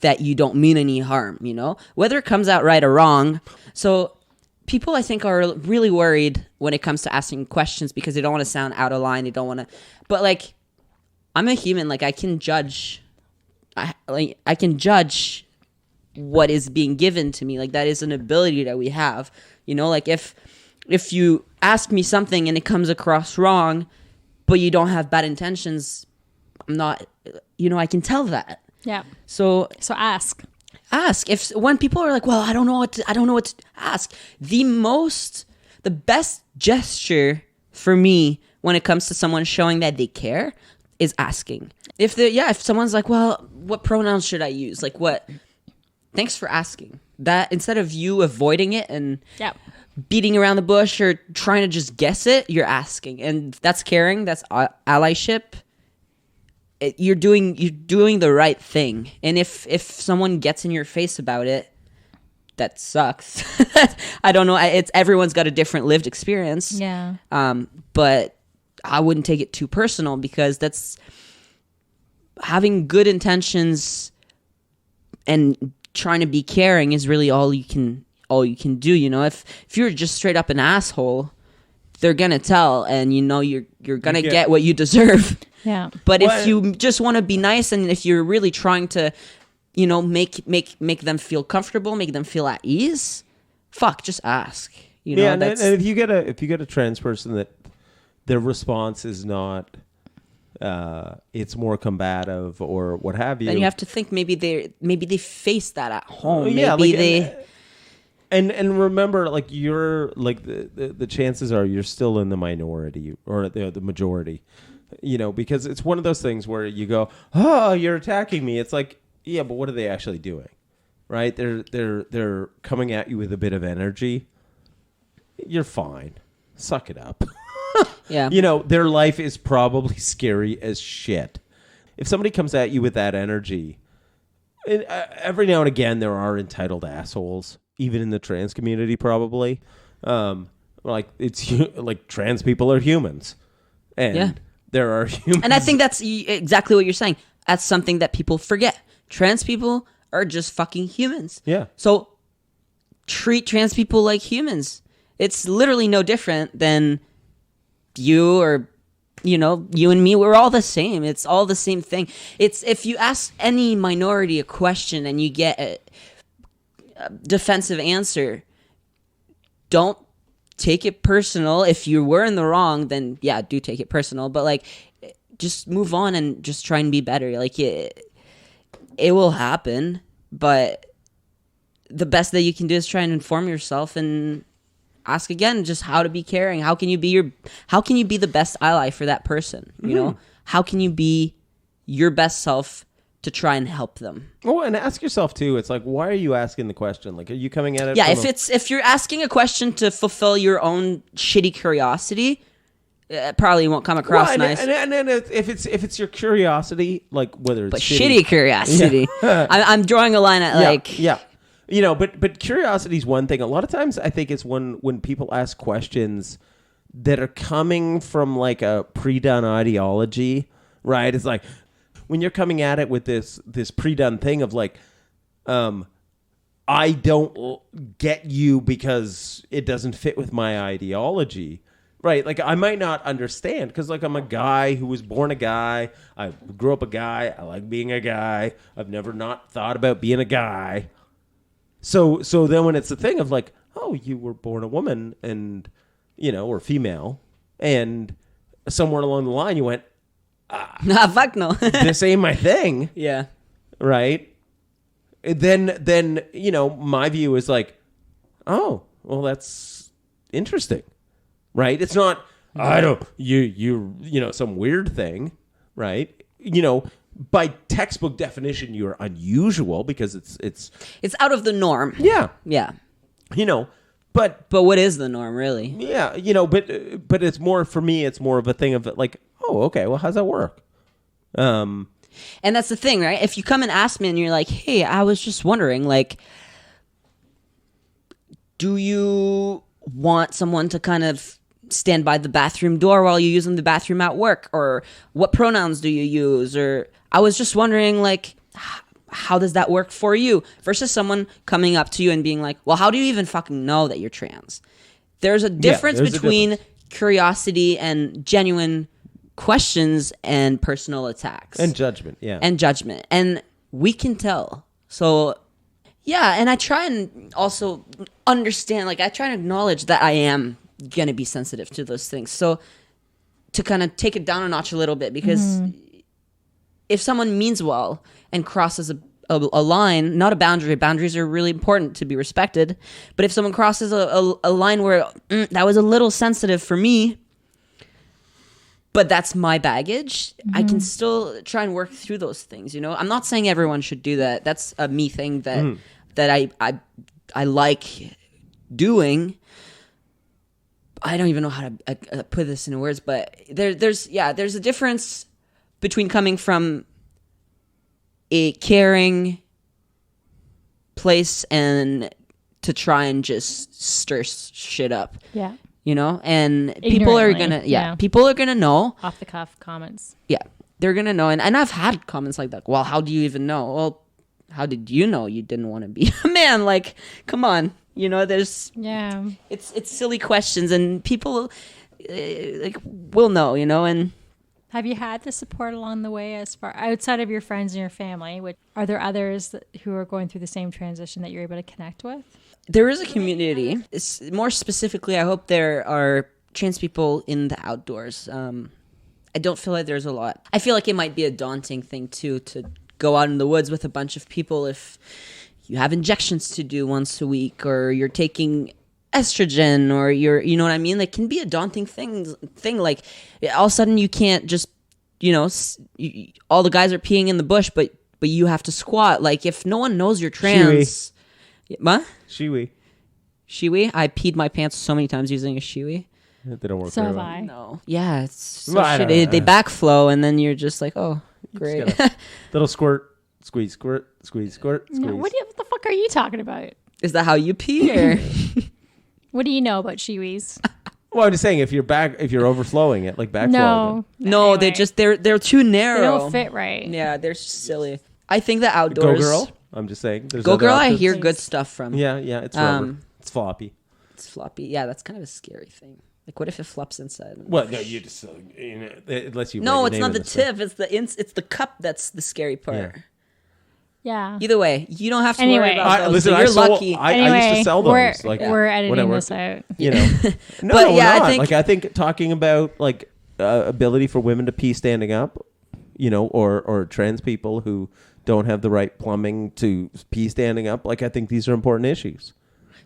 that you don't mean any harm, you know? Whether it comes out right or wrong. So people, I think, are really worried when it comes to asking questions because they don't want to sound out of line. They don't want to... But, like, I'm a human. Like, I can judge... I can judge what is being given to me. Like, that is an ability that we have. You know, like, if you ask me something and it comes across wrong, but you don't have bad intentions, I'm not... You know, I can tell that. Yeah. So ask. if when people are like, well, I don't know what to ask. The best gesture for me when it comes to someone showing that they care is asking. If someone's like, well, what pronouns should I use? Like, what? Thanks for asking. That instead of you avoiding it and beating around the bush or trying to just guess it, you're asking, and that's caring. That's allyship. You're doing the right thing. And if someone gets in your face about it, that sucks. I don't know. It's everyone's got a different lived experience. Yeah. But I wouldn't take it too personal because that's having good intentions and trying to be caring is really all you can do. You know, if you're just straight up an asshole, they're gonna tell, and you know you're gonna get what you deserve. Yeah. But if you just want to be nice, and if you're really trying to, you know, make them feel comfortable, make them feel at ease, just ask. You know, yeah, and if you get a trans person that their response is not, it's more combative or what have you, then you have to think maybe they face that at home. Yeah, maybe like, they. And remember, like, you're like the chances are you're still in the minority or the majority, you know, because it's one of those things where you go, oh, you're attacking me. It's like, yeah, but what are they actually doing, right? They're coming at you with a bit of energy. You're fine. Suck it up. Yeah. You know, their life is probably scary as shit. If somebody comes at you with that energy, and, every now and again there are entitled assholes, even in the trans community, probably. Like like trans people are humans, and there are humans. And I think that's exactly what you're saying. That's something that people forget. Trans people are just fucking humans. Yeah. So treat trans people like humans. It's literally no different than you or, you and me. We're all the same. It's all the same thing. It's if you ask any minority a question and you get a defensive answer, don't take it personal. If you were in the wrong, then yeah, do take it personal. But like, just move on and just try and be better. Like it will happen, but the best that you can do is try and inform yourself and ask again just how to be caring. How can you be the best ally for that person? How can you be your best self to try and help them? Oh, and ask yourself too. It's like, why are you asking the question? Like, are you coming at it? Yeah, if you're asking a question to fulfill your own shitty curiosity, it probably won't come across nice. And if it's your curiosity, like whether it's but shitty curiosity, I'm drawing a line at But curiosity is one thing. A lot of times, I think it's when people ask questions that are coming from like a pre-done ideology, right? It's like when you're coming at it with this pre-done thing of like, I don't get you because it doesn't fit with my ideology. Right, like I might not understand because like I'm a guy who was born a guy. I grew up a guy. I like being a guy. I've never not thought about being a guy. So then when it's the thing of like, oh, you were born a woman and or female, and somewhere along the line you went, nah, fuck no, this ain't my thing. Yeah, right. Then my view is like, oh, well, that's interesting. Right? It's not, I don't, you some weird thing, right? By textbook definition, you're unusual because it's out of the norm. Yeah. Yeah. But what is the norm, really? Yeah, but it's more, for me, it's more of a thing of like, oh, okay, well, how's that work? And that's the thing, right? If you come and ask me and you're like, hey, I was just wondering, like, do you want someone to kind of stand by the bathroom door while you're using the bathroom at work? Or what pronouns do you use? Or I was just wondering, like, how does that work for you? Versus someone coming up to you and being like, well, how do you even fucking know that you're trans? There's a difference between curiosity and genuine questions and personal attacks. And judgment, yeah. And judgment. And we can tell. So, yeah, and I try and also understand, like, I try and acknowledge that I am going to be sensitive to those things. So, to kind of take it down a notch a little bit, because if someone means well and crosses a line, not a boundary. Boundaries are really important to be respected. But if someone crosses a line where that was a little sensitive for me, but that's my baggage, I can still try and work through those things. I'm not saying everyone should do that. That's a me thing that I like doing. I don't even know how to put this into words, but there's a difference between coming from a caring place and to try and just stir shit up. Yeah. And people are gonna know. Off the cuff comments. Yeah. They're gonna know. And I've had comments like that. Well, how do you even know? Well, how did you know you didn't want to be a man? Like, come on. There's it's silly questions, and people will know, and have you had the support along the way as far outside of your friends and your family? Are there others who are going through the same transition that you're able to connect with? There is a community. More specifically, I hope there are trans people in the outdoors. I don't feel like there's a lot. I feel like it might be a daunting thing too to go out in the woods with a bunch of people if you have injections to do once a week, or you're taking estrogen, or you know what I mean? Like, can be a daunting thing. Like, all of a sudden you can't just, all the guys are peeing in the bush, but you have to squat. Like, if no one knows you're trans, what? Shiwi. I peed my pants so many times using a shiwi. It didn't work. So very have well. I. No. Yeah, it's so shitty. They backflow, and then you're just like, oh, great. Little squirt. Squeeze, squirt, squeeze, squirt, squeeze. No, what the fuck are you talking about? Is that how you pee? Or? What do you know about shiwis? Well, I'm just saying if you're overflowing it, like backflowing No. No, Anyway, they're too narrow. they don't fit right. Yeah, they're silly. I think the it. Go outdoors. girl. I'm just saying. There's Go other girl. I options. hear good stuff from. Yeah, it's rubber. It's floppy. It's floppy. Yeah, that's kind of a scary thing. Like, what if it flops inside? Well, no, you just unless you. No, write it's your not name the in stuff. tip. It's the cup that's the scary part. Yeah. Yeah. Either way, you don't have to worry Anyway. about those. Listen, so you're I sold. lucky. I Anyway, used to sell those. we're editing when I this worked- out. You know, no, But we're yeah, I not. think- like I think talking about like ability for women to pee standing up, you know, or trans people who don't have the right plumbing to pee standing up. Like I think these are important issues.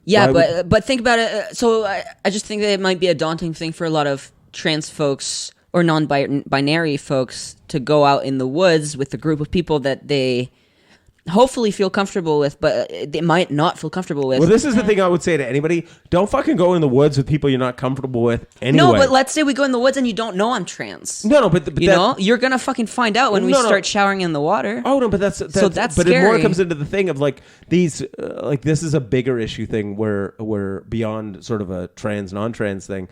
Yeah, Why but think about it. So I just think that it might be a daunting thing for a lot of trans folks or non-binary folks to go out in the woods with a group of people that they hopefully feel comfortable with, but they might not feel comfortable with. Well, this is the thing I would say to anybody: don't fucking go in the woods with people you're not comfortable with. Anyway, No, but let's say we go in the woods and you don't know I'm trans. no, but You know, you're gonna fucking find out when we No, no. start showering in the water. Oh no, but that's that's but it more scary. comes into the thing of like these like this is a bigger issue thing where we're beyond sort of a trans non-trans thing.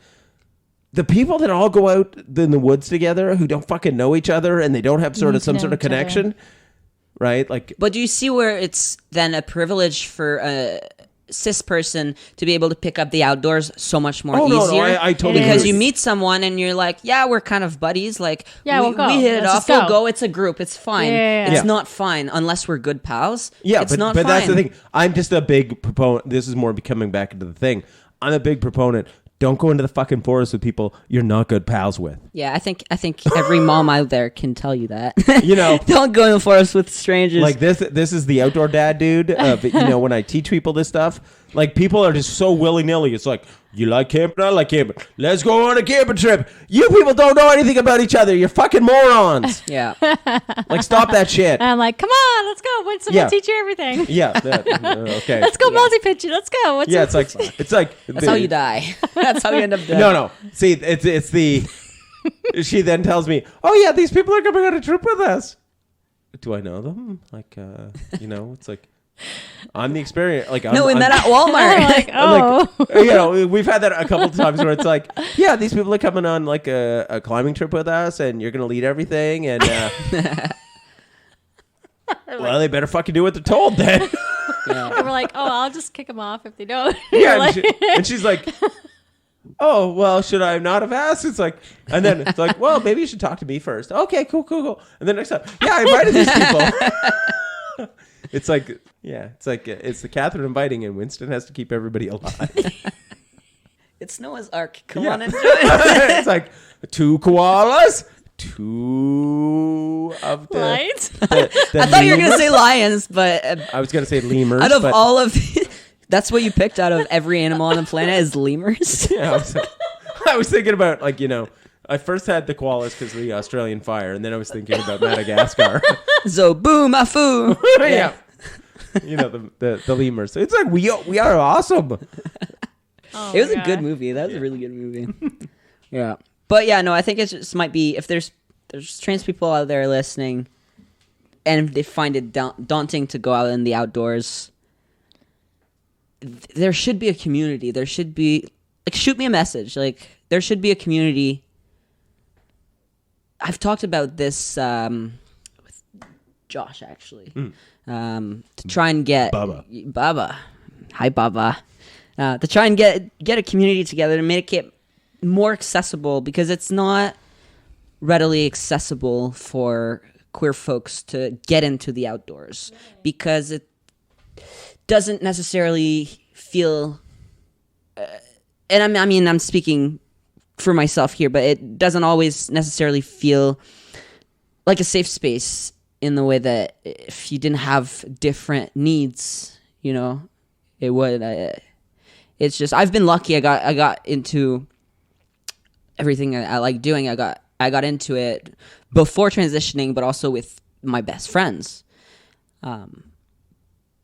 The people that all go out in the woods together who don't fucking know each other and they don't have sort of some know sort of each other. connection, right? Like But do you see where it's then a privilege for a cis person to be able to pick up the outdoors so much more Oh, no, easier? I totally Because agree. you meet someone and you're like, yeah, we're kind of buddies. Like, Yeah, we, we'll go. we hit it Let's off. just We'll go. go. It's a group. It's fine. Yeah. It's Yeah. not fine unless we're good pals. yeah, it's but not but fine. that's the thing. I'm just a big proponent. This is more becoming back into the thing. I'm a big proponent. Don't go into the fucking forest with people you're not good pals with. Yeah, I think every mom out there can tell you that. You know, Don't go in the forest with strangers. like this is the outdoor dad dude. But you know, when I teach people this stuff, like people are just so willy nilly. It's like, you like camping, I like camping. Let's go on a camping trip. You people don't know anything about each other. You're fucking morons. yeah. Like, stop that shit. And I'm like, come on, let's go. Winston Yeah. will teach you everything. Yeah. Okay. Let's go multi-pitching. Let's go. Yeah. It's like That's how you die. That's how you end up dead. No. See, it's the. She then tells me, "Oh yeah, these people are coming on a trip with us." Do I know them? Like, you know, it's like I'm the experience. Like, No, we I'm, met at I'm Walmart. like, oh. Like, you know, we've had that a couple of times where it's like, yeah, these people are coming on like a climbing trip with us, and you're gonna lead everything, and well, they better fucking do what they're told then. And we're like, oh, I'll just kick them off if they don't. Yeah, We're like, and she's like, oh, well, should I not have asked? It's like, and then it's like, well, maybe you should talk to me first. Okay, cool. And then next time, yeah, I invited these people. It's like, yeah, it's the Catherine inviting, and Winston has to keep everybody alive. It's Noah's Ark. Come Yeah. on, enjoy it. It's like 2 koalas, 2 of the. Right? the I thought you were going to lemurs. say lions, but I was gonna say lemurs. out of but, all of that's what you picked out of every animal on the planet is lemurs. yeah, I was thinking about, like, you know, I first had the koalas because of the Australian fire, and then I was thinking about Madagascar. So boom, afu. Yeah. You know, the lemurs. It's like we are awesome. Oh It was my a good God. movie. That was a really good movie. Yeah. But yeah, no, I think it just might be if there's trans people out there listening and if they find it daunting to go out in the outdoors, there should be a community. There should be, like, shoot me a message. Like, there should be a community. I've talked about this with Josh, actually. To try and get Baba. Hi, Baba. To try and get a community together to make it more accessible, because it's not readily accessible for queer folks to get into the outdoors, because it doesn't necessarily feel and I mean I'm speaking for myself here, but it doesn't always necessarily feel like a safe space in the way that if you didn't have different needs, you know, it would. It's just, I've been lucky. I got into everything I like doing. I got into it before transitioning, but also with my best friends.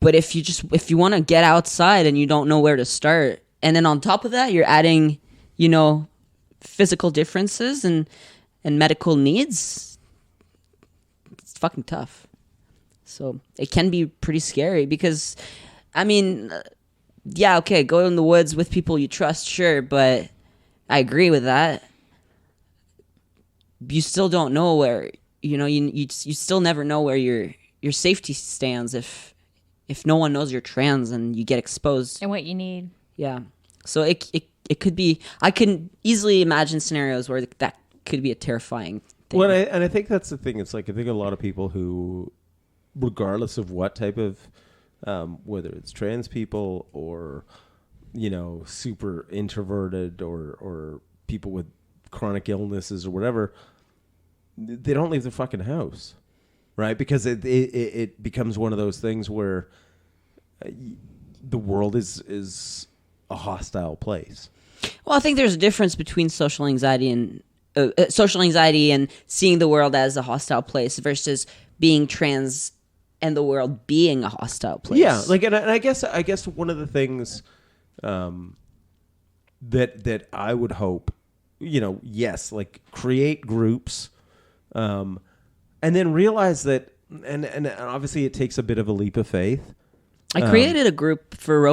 But if you want to get outside and you don't know where to start, and then on top of that, you're adding, you know, physical differences and medical needs, it's fucking tough. So it can be pretty scary because, I mean, yeah, okay, go in the woods with people you trust, sure, but I agree with that. You still don't know where, you still never know where your safety stands if no one knows you're trans and you get exposed. And what you need. Yeah. So it could be, I can easily imagine scenarios where that could be a terrifying thing. Well, and I think that's the thing. It's like, I think a lot of people who, regardless of what type of, whether it's trans people or, super introverted or people with chronic illnesses or whatever, they don't leave their fucking house, right? Because it becomes one of those things where the world is a hostile place. Well, I think there's a difference between social anxiety and seeing the world as a hostile place versus being trans and the world being a hostile place. Yeah, like, and I guess one of the things that I would hope, yes, like create groups, and then realize that, and obviously it takes a bit of a leap of faith. I created a group for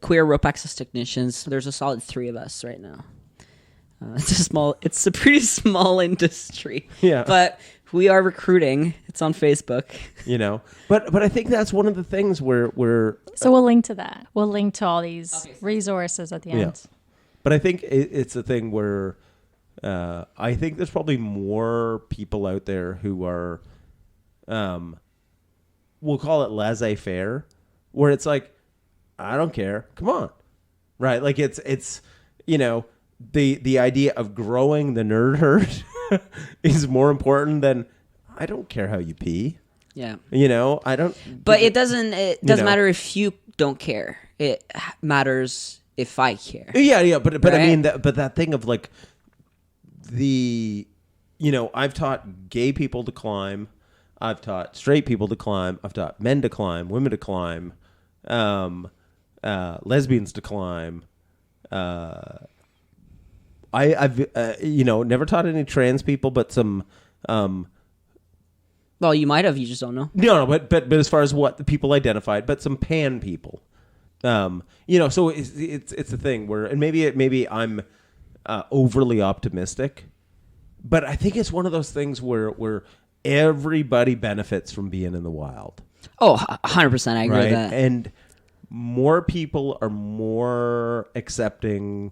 queer rope access technicians. There's a solid 3 of us right now. It's a pretty small industry. Yeah. But we are recruiting. It's on Facebook. But I think that's one of the things where So we'll link to that. We'll link to all these resources at the end. Yeah. But I think it's a thing where I think there's probably more people out there who are, we'll call it laissez-faire, where it's like, I don't care. Come on. Right? Like it's the idea of growing the nerd herd is more important than, I don't care how you pee. Yeah. I don't. But it doesn't matter if you don't care. It matters if I care. Yeah. But right? I mean, that thing of like I've taught gay people to climb. I've taught straight people to climb. I've taught men to climb, women to climb, lesbians to climb. I've never taught any trans people, but some. Well, you might have. You just don't know. No, but as far as what the people identified, but some pan people. So it's a thing where, and maybe I'm overly optimistic, but I think it's one of those things where everybody benefits from being in the wild. Oh, 100%. I agree with that. And more people are more accepting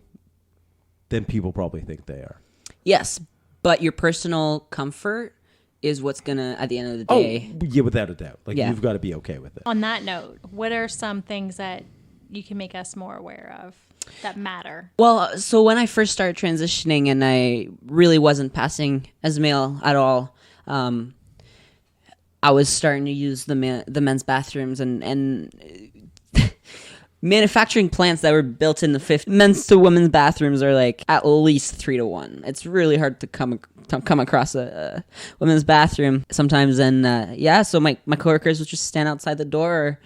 than people probably think they are. Yes, but your personal comfort is what's gonna, at the end of the day. Oh, yeah, without a doubt. Like, you've got to be okay with it. On that note, what are some things that you can make us more aware of that matter? Well, so when I first started transitioning and I really wasn't passing as male at all, I was starting to use the men's bathrooms and manufacturing plants that were built in the 50s. Men's to women's bathrooms are like at least 3 to 1. It's really hard to come across a women's bathroom sometimes. And so my coworkers would just stand outside the door.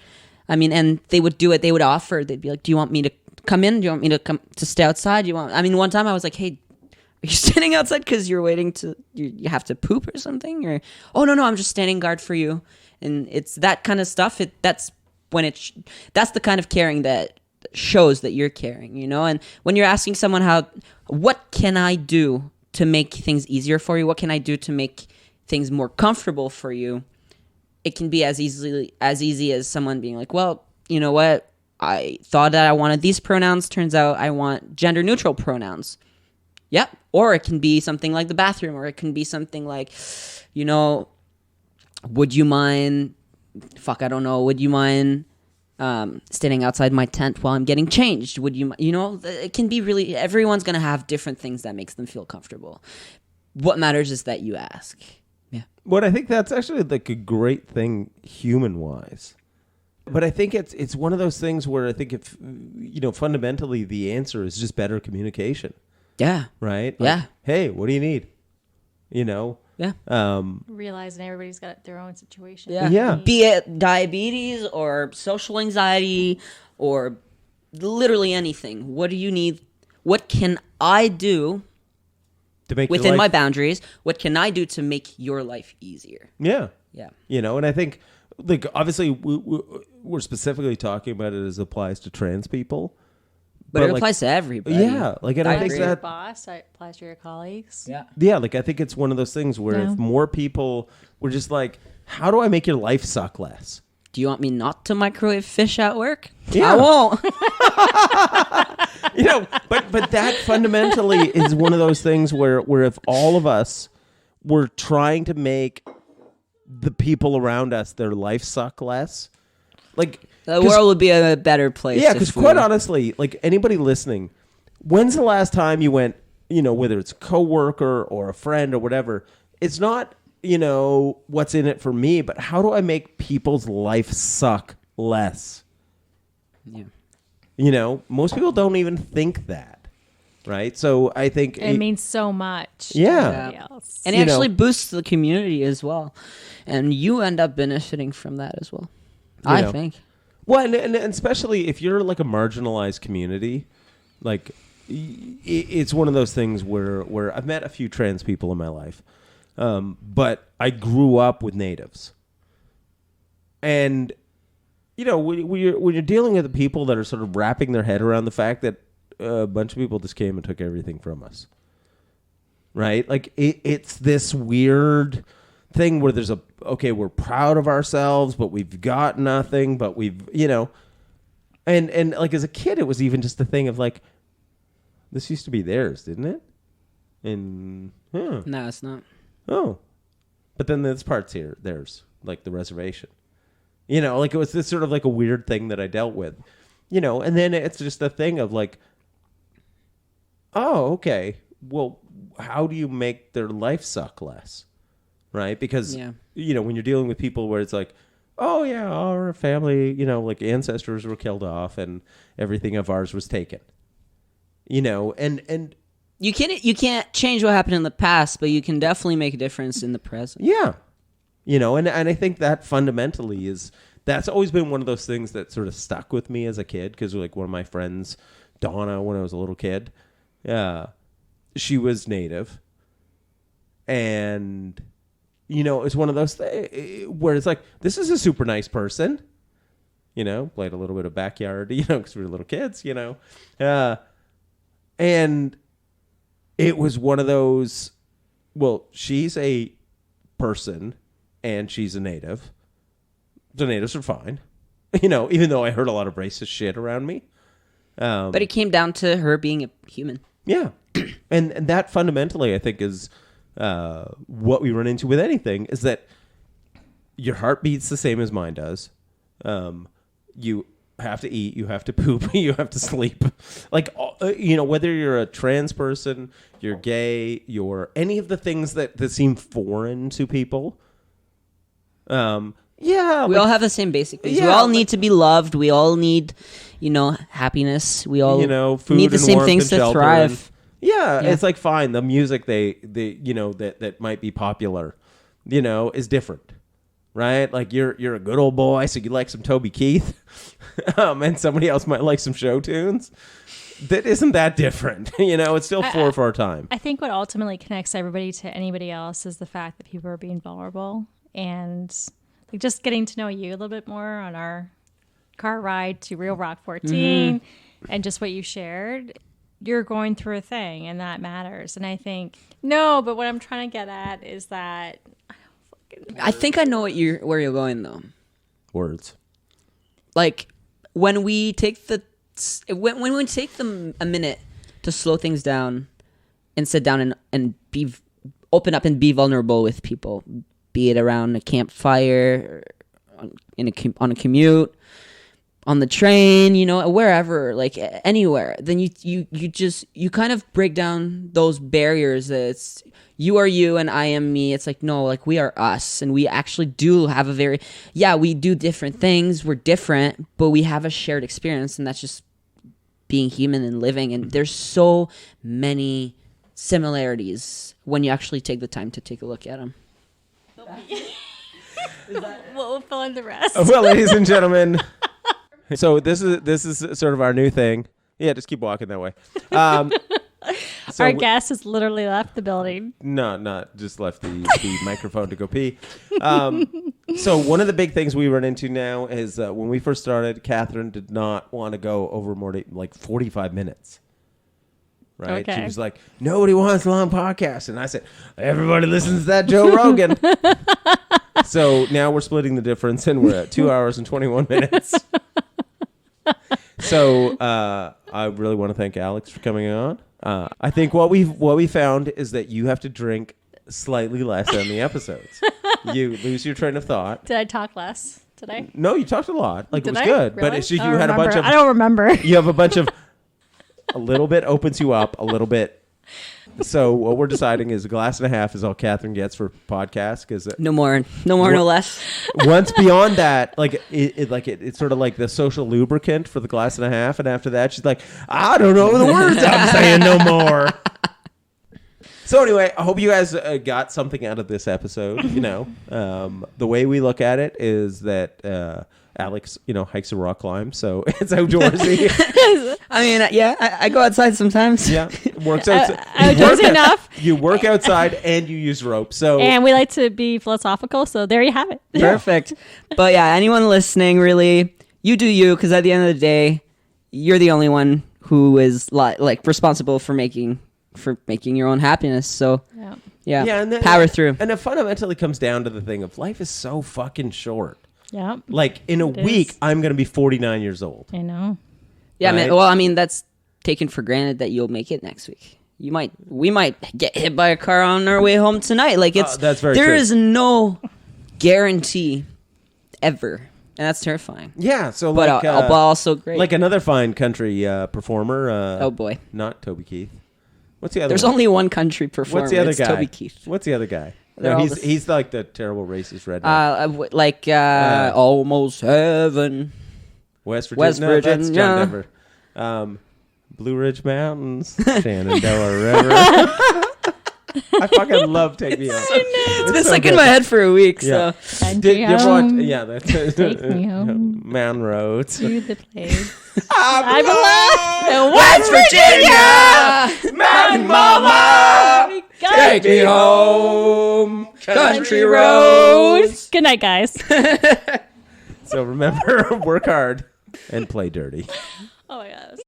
And they would do it. They would offer. They'd be like, "Do you want me to come in? Do you want me to stay outside? One time I was like, "Hey, are you standing outside because you're waiting you have to poop or something?" Or, "Oh no, I'm just standing guard for you." And it's that kind of stuff. That's the kind of caring that shows that you're caring, And when you're asking someone what can I do to make things easier for you? What can I do to make things more comfortable for you? It can be as easy as someone being like, "Well, you know what? I thought that I wanted these pronouns. Turns out I want gender neutral pronouns." Yep. Or it can be something like the bathroom, or it can be something like, would you mind? Would you mind standing outside my tent while I'm getting changed? Would you? It can be really. Everyone's gonna have different things that makes them feel comfortable. What matters is that you ask. Yeah. Well, I think that's actually like a great thing human-wise. But I think it's one of those things where I think if fundamentally the answer is just better communication. Yeah. Right? Yeah. Like, hey, what do you need? Yeah. Realizing everybody's got their own situation. Yeah. Be it diabetes or social anxiety or literally anything. What do you need? What can I do to make within my boundaries? What can I do to make your life easier? Yeah. Yeah. And I think like obviously we're specifically talking about it as it applies to trans people. But it like, applies to everybody. Yeah, like, and I think agree. Your that boss, it applies to your colleagues. yeah, like I think it's one of those things where if more people were just like, how do I make your life suck less? Do you want me not to microwave fish at work? Yeah. I won't. But that fundamentally is one of those things where if all of us were trying to make the people around us, their life suck less, like The world would be a better place. yeah, because quite honestly, like anybody listening, when's the last time you went, whether it's a coworker or a friend or whatever, it's not, what's in it for me, but how do I make people's life suck less? Yeah. Most people don't even think that, right? So I think It means so much. Yeah. To everybody else. And it actually boosts the community as well. And you end up benefiting from that as well. I think. Well, and especially if you're like a marginalized community, like it's one of those things where I've met a few trans people in my life, but I grew up with natives. And, when you're dealing with the people that are sort of wrapping their head around the fact that a bunch of people just came and took everything from us, right? Like it's this weird thing where there's we're proud of ourselves, but we've got nothing, but we've, and like as a kid, it was even just a thing of like, this used to be theirs, didn't it? And, No, it's not. oh, but then this part's here, theirs, like the reservation, like it was this sort of like a weird thing that I dealt with, and then it's just a thing of like, oh, okay, well, how do you make their life suck less? Right? Because, when you're dealing with people where it's like, oh, yeah, our family, like ancestors were killed off and everything of ours was taken. And You can't change what happened in the past, but you can definitely make a difference in the present. yeah. And I think that fundamentally that's always been one of those things that sort of stuck with me as a kid. Because like one of my friends, Donna, when I was a little kid, she was Native. And... it's one of those things where it's like, this is a super nice person, played a little bit of backyard, because we were little kids, and it was one of those, well, she's a person and she's a native. The natives are fine, even though I heard a lot of racist shit around me. But it came down to her being a human. Yeah. and that fundamentally, I think, is... what we run into with anything is that your heart beats the same as mine does. You have to eat, you have to poop, you have to sleep. Like, whether you're a trans person, you're gay, you're any of the things that seem foreign to people. Yeah. We all have the same basic things. Yeah, we all need to be loved. We all need, happiness. We all food need the and same warmth things and to shelter thrive. and- Yeah, it's like fine. The music they that might be popular, is different, right? Like you're a good old boy, so you like some Toby Keith, and somebody else might like some show tunes. That isn't that different, It's still for our time. I think what ultimately connects everybody to anybody else is the fact that people are being vulnerable and like just getting to know you a little bit more on our car ride to Real Rock 14 and just what you shared. You're going through a thing and that matters. And I think, no, but what I'm trying to get at is that I think I know where you're going though. Words. Like when we take when we take them a minute to slow things down and sit down and be open up and be vulnerable with people, be it around a campfire, on a commute, on the train, wherever, like anywhere, then you kind of break down those barriers that it's you are you and I am me. It's like, no, like we are us, and we actually do have we do different things. We're different, but we have a shared experience, and that's just being human and living. And there's so many similarities when you actually take the time to take a look at them. we'll fill in the rest. Well, ladies and gentlemen, so this is sort of our new thing. Yeah, just keep walking that way. Our guest has literally left the building. No, not just left the microphone to go pee. So one of the big things we run into now is when we first started, Catherine did not want to go over more than like 45 minutes. Right? Okay. She was like, nobody wants a long podcast. And I said, everybody listens to that Joe Rogan. So now we're splitting the difference and we're at 2 hours and 21 minutes. So I really want to thank Alex for coming on. I think what we found is that you have to drink slightly less than the episodes. You lose your train of thought. Did I talk less today? No, you talked a lot. Like Did it was I? good. Really? But it's just I you don't had a bunch remember. of I don't remember. you have a bunch of a little bit opens you up, a little bit. So what we're deciding is a glass and a half is all Catherine gets for podcast because No more, no less. once beyond that, like it's sort of like the social lubricant for the glass and a half, and after that she's like, I don't know the words I'm saying no more. So anyway, I hope you guys got something out of this episode. You know, the way we look at it is that Alex, hikes a rock climb, so it's outdoorsy. I mean, yeah, I go outside sometimes. Yeah, works out. Outdoorsy enough. You work outside and you use rope. So And we like to be philosophical, so there you have it. Perfect. But yeah, anyone listening, really, you do you, because at the end of the day, you're the only one who is like responsible for making your own happiness. So yeah, and then, power through. And it fundamentally comes down to the thing of life is so fucking short. Yeah. Like in a week, I'm going to be 49 years old. I know. Yeah, right? man. Well, I mean, that's taken for granted that you'll make it next week. We might get hit by a car on our way home tonight. Like that's very there true. is no guarantee ever, and that's terrifying. Yeah, so But but also great. Like another fine country performer. Oh boy, not Toby Keith. What's the other? there's one? only one country performer. What's the other it's guy? Toby Keith. What's the other guy? They're No, all he's like the terrible racist redneck. Almost Heaven. West Virginia. West No, that's Virginia. John Denver. Blue Ridge Mountains, Shenandoah River. I fucking love Take Me Home. It's been stuck in my head for a week. Yeah. So Did you ever watch? home. Yeah, that's Take me home. Mountain Roads. To the place. I belong West Virginia, Mountain Mama. Take me home, country roads. Good night, guys. So remember, work hard and play dirty. Oh my gosh.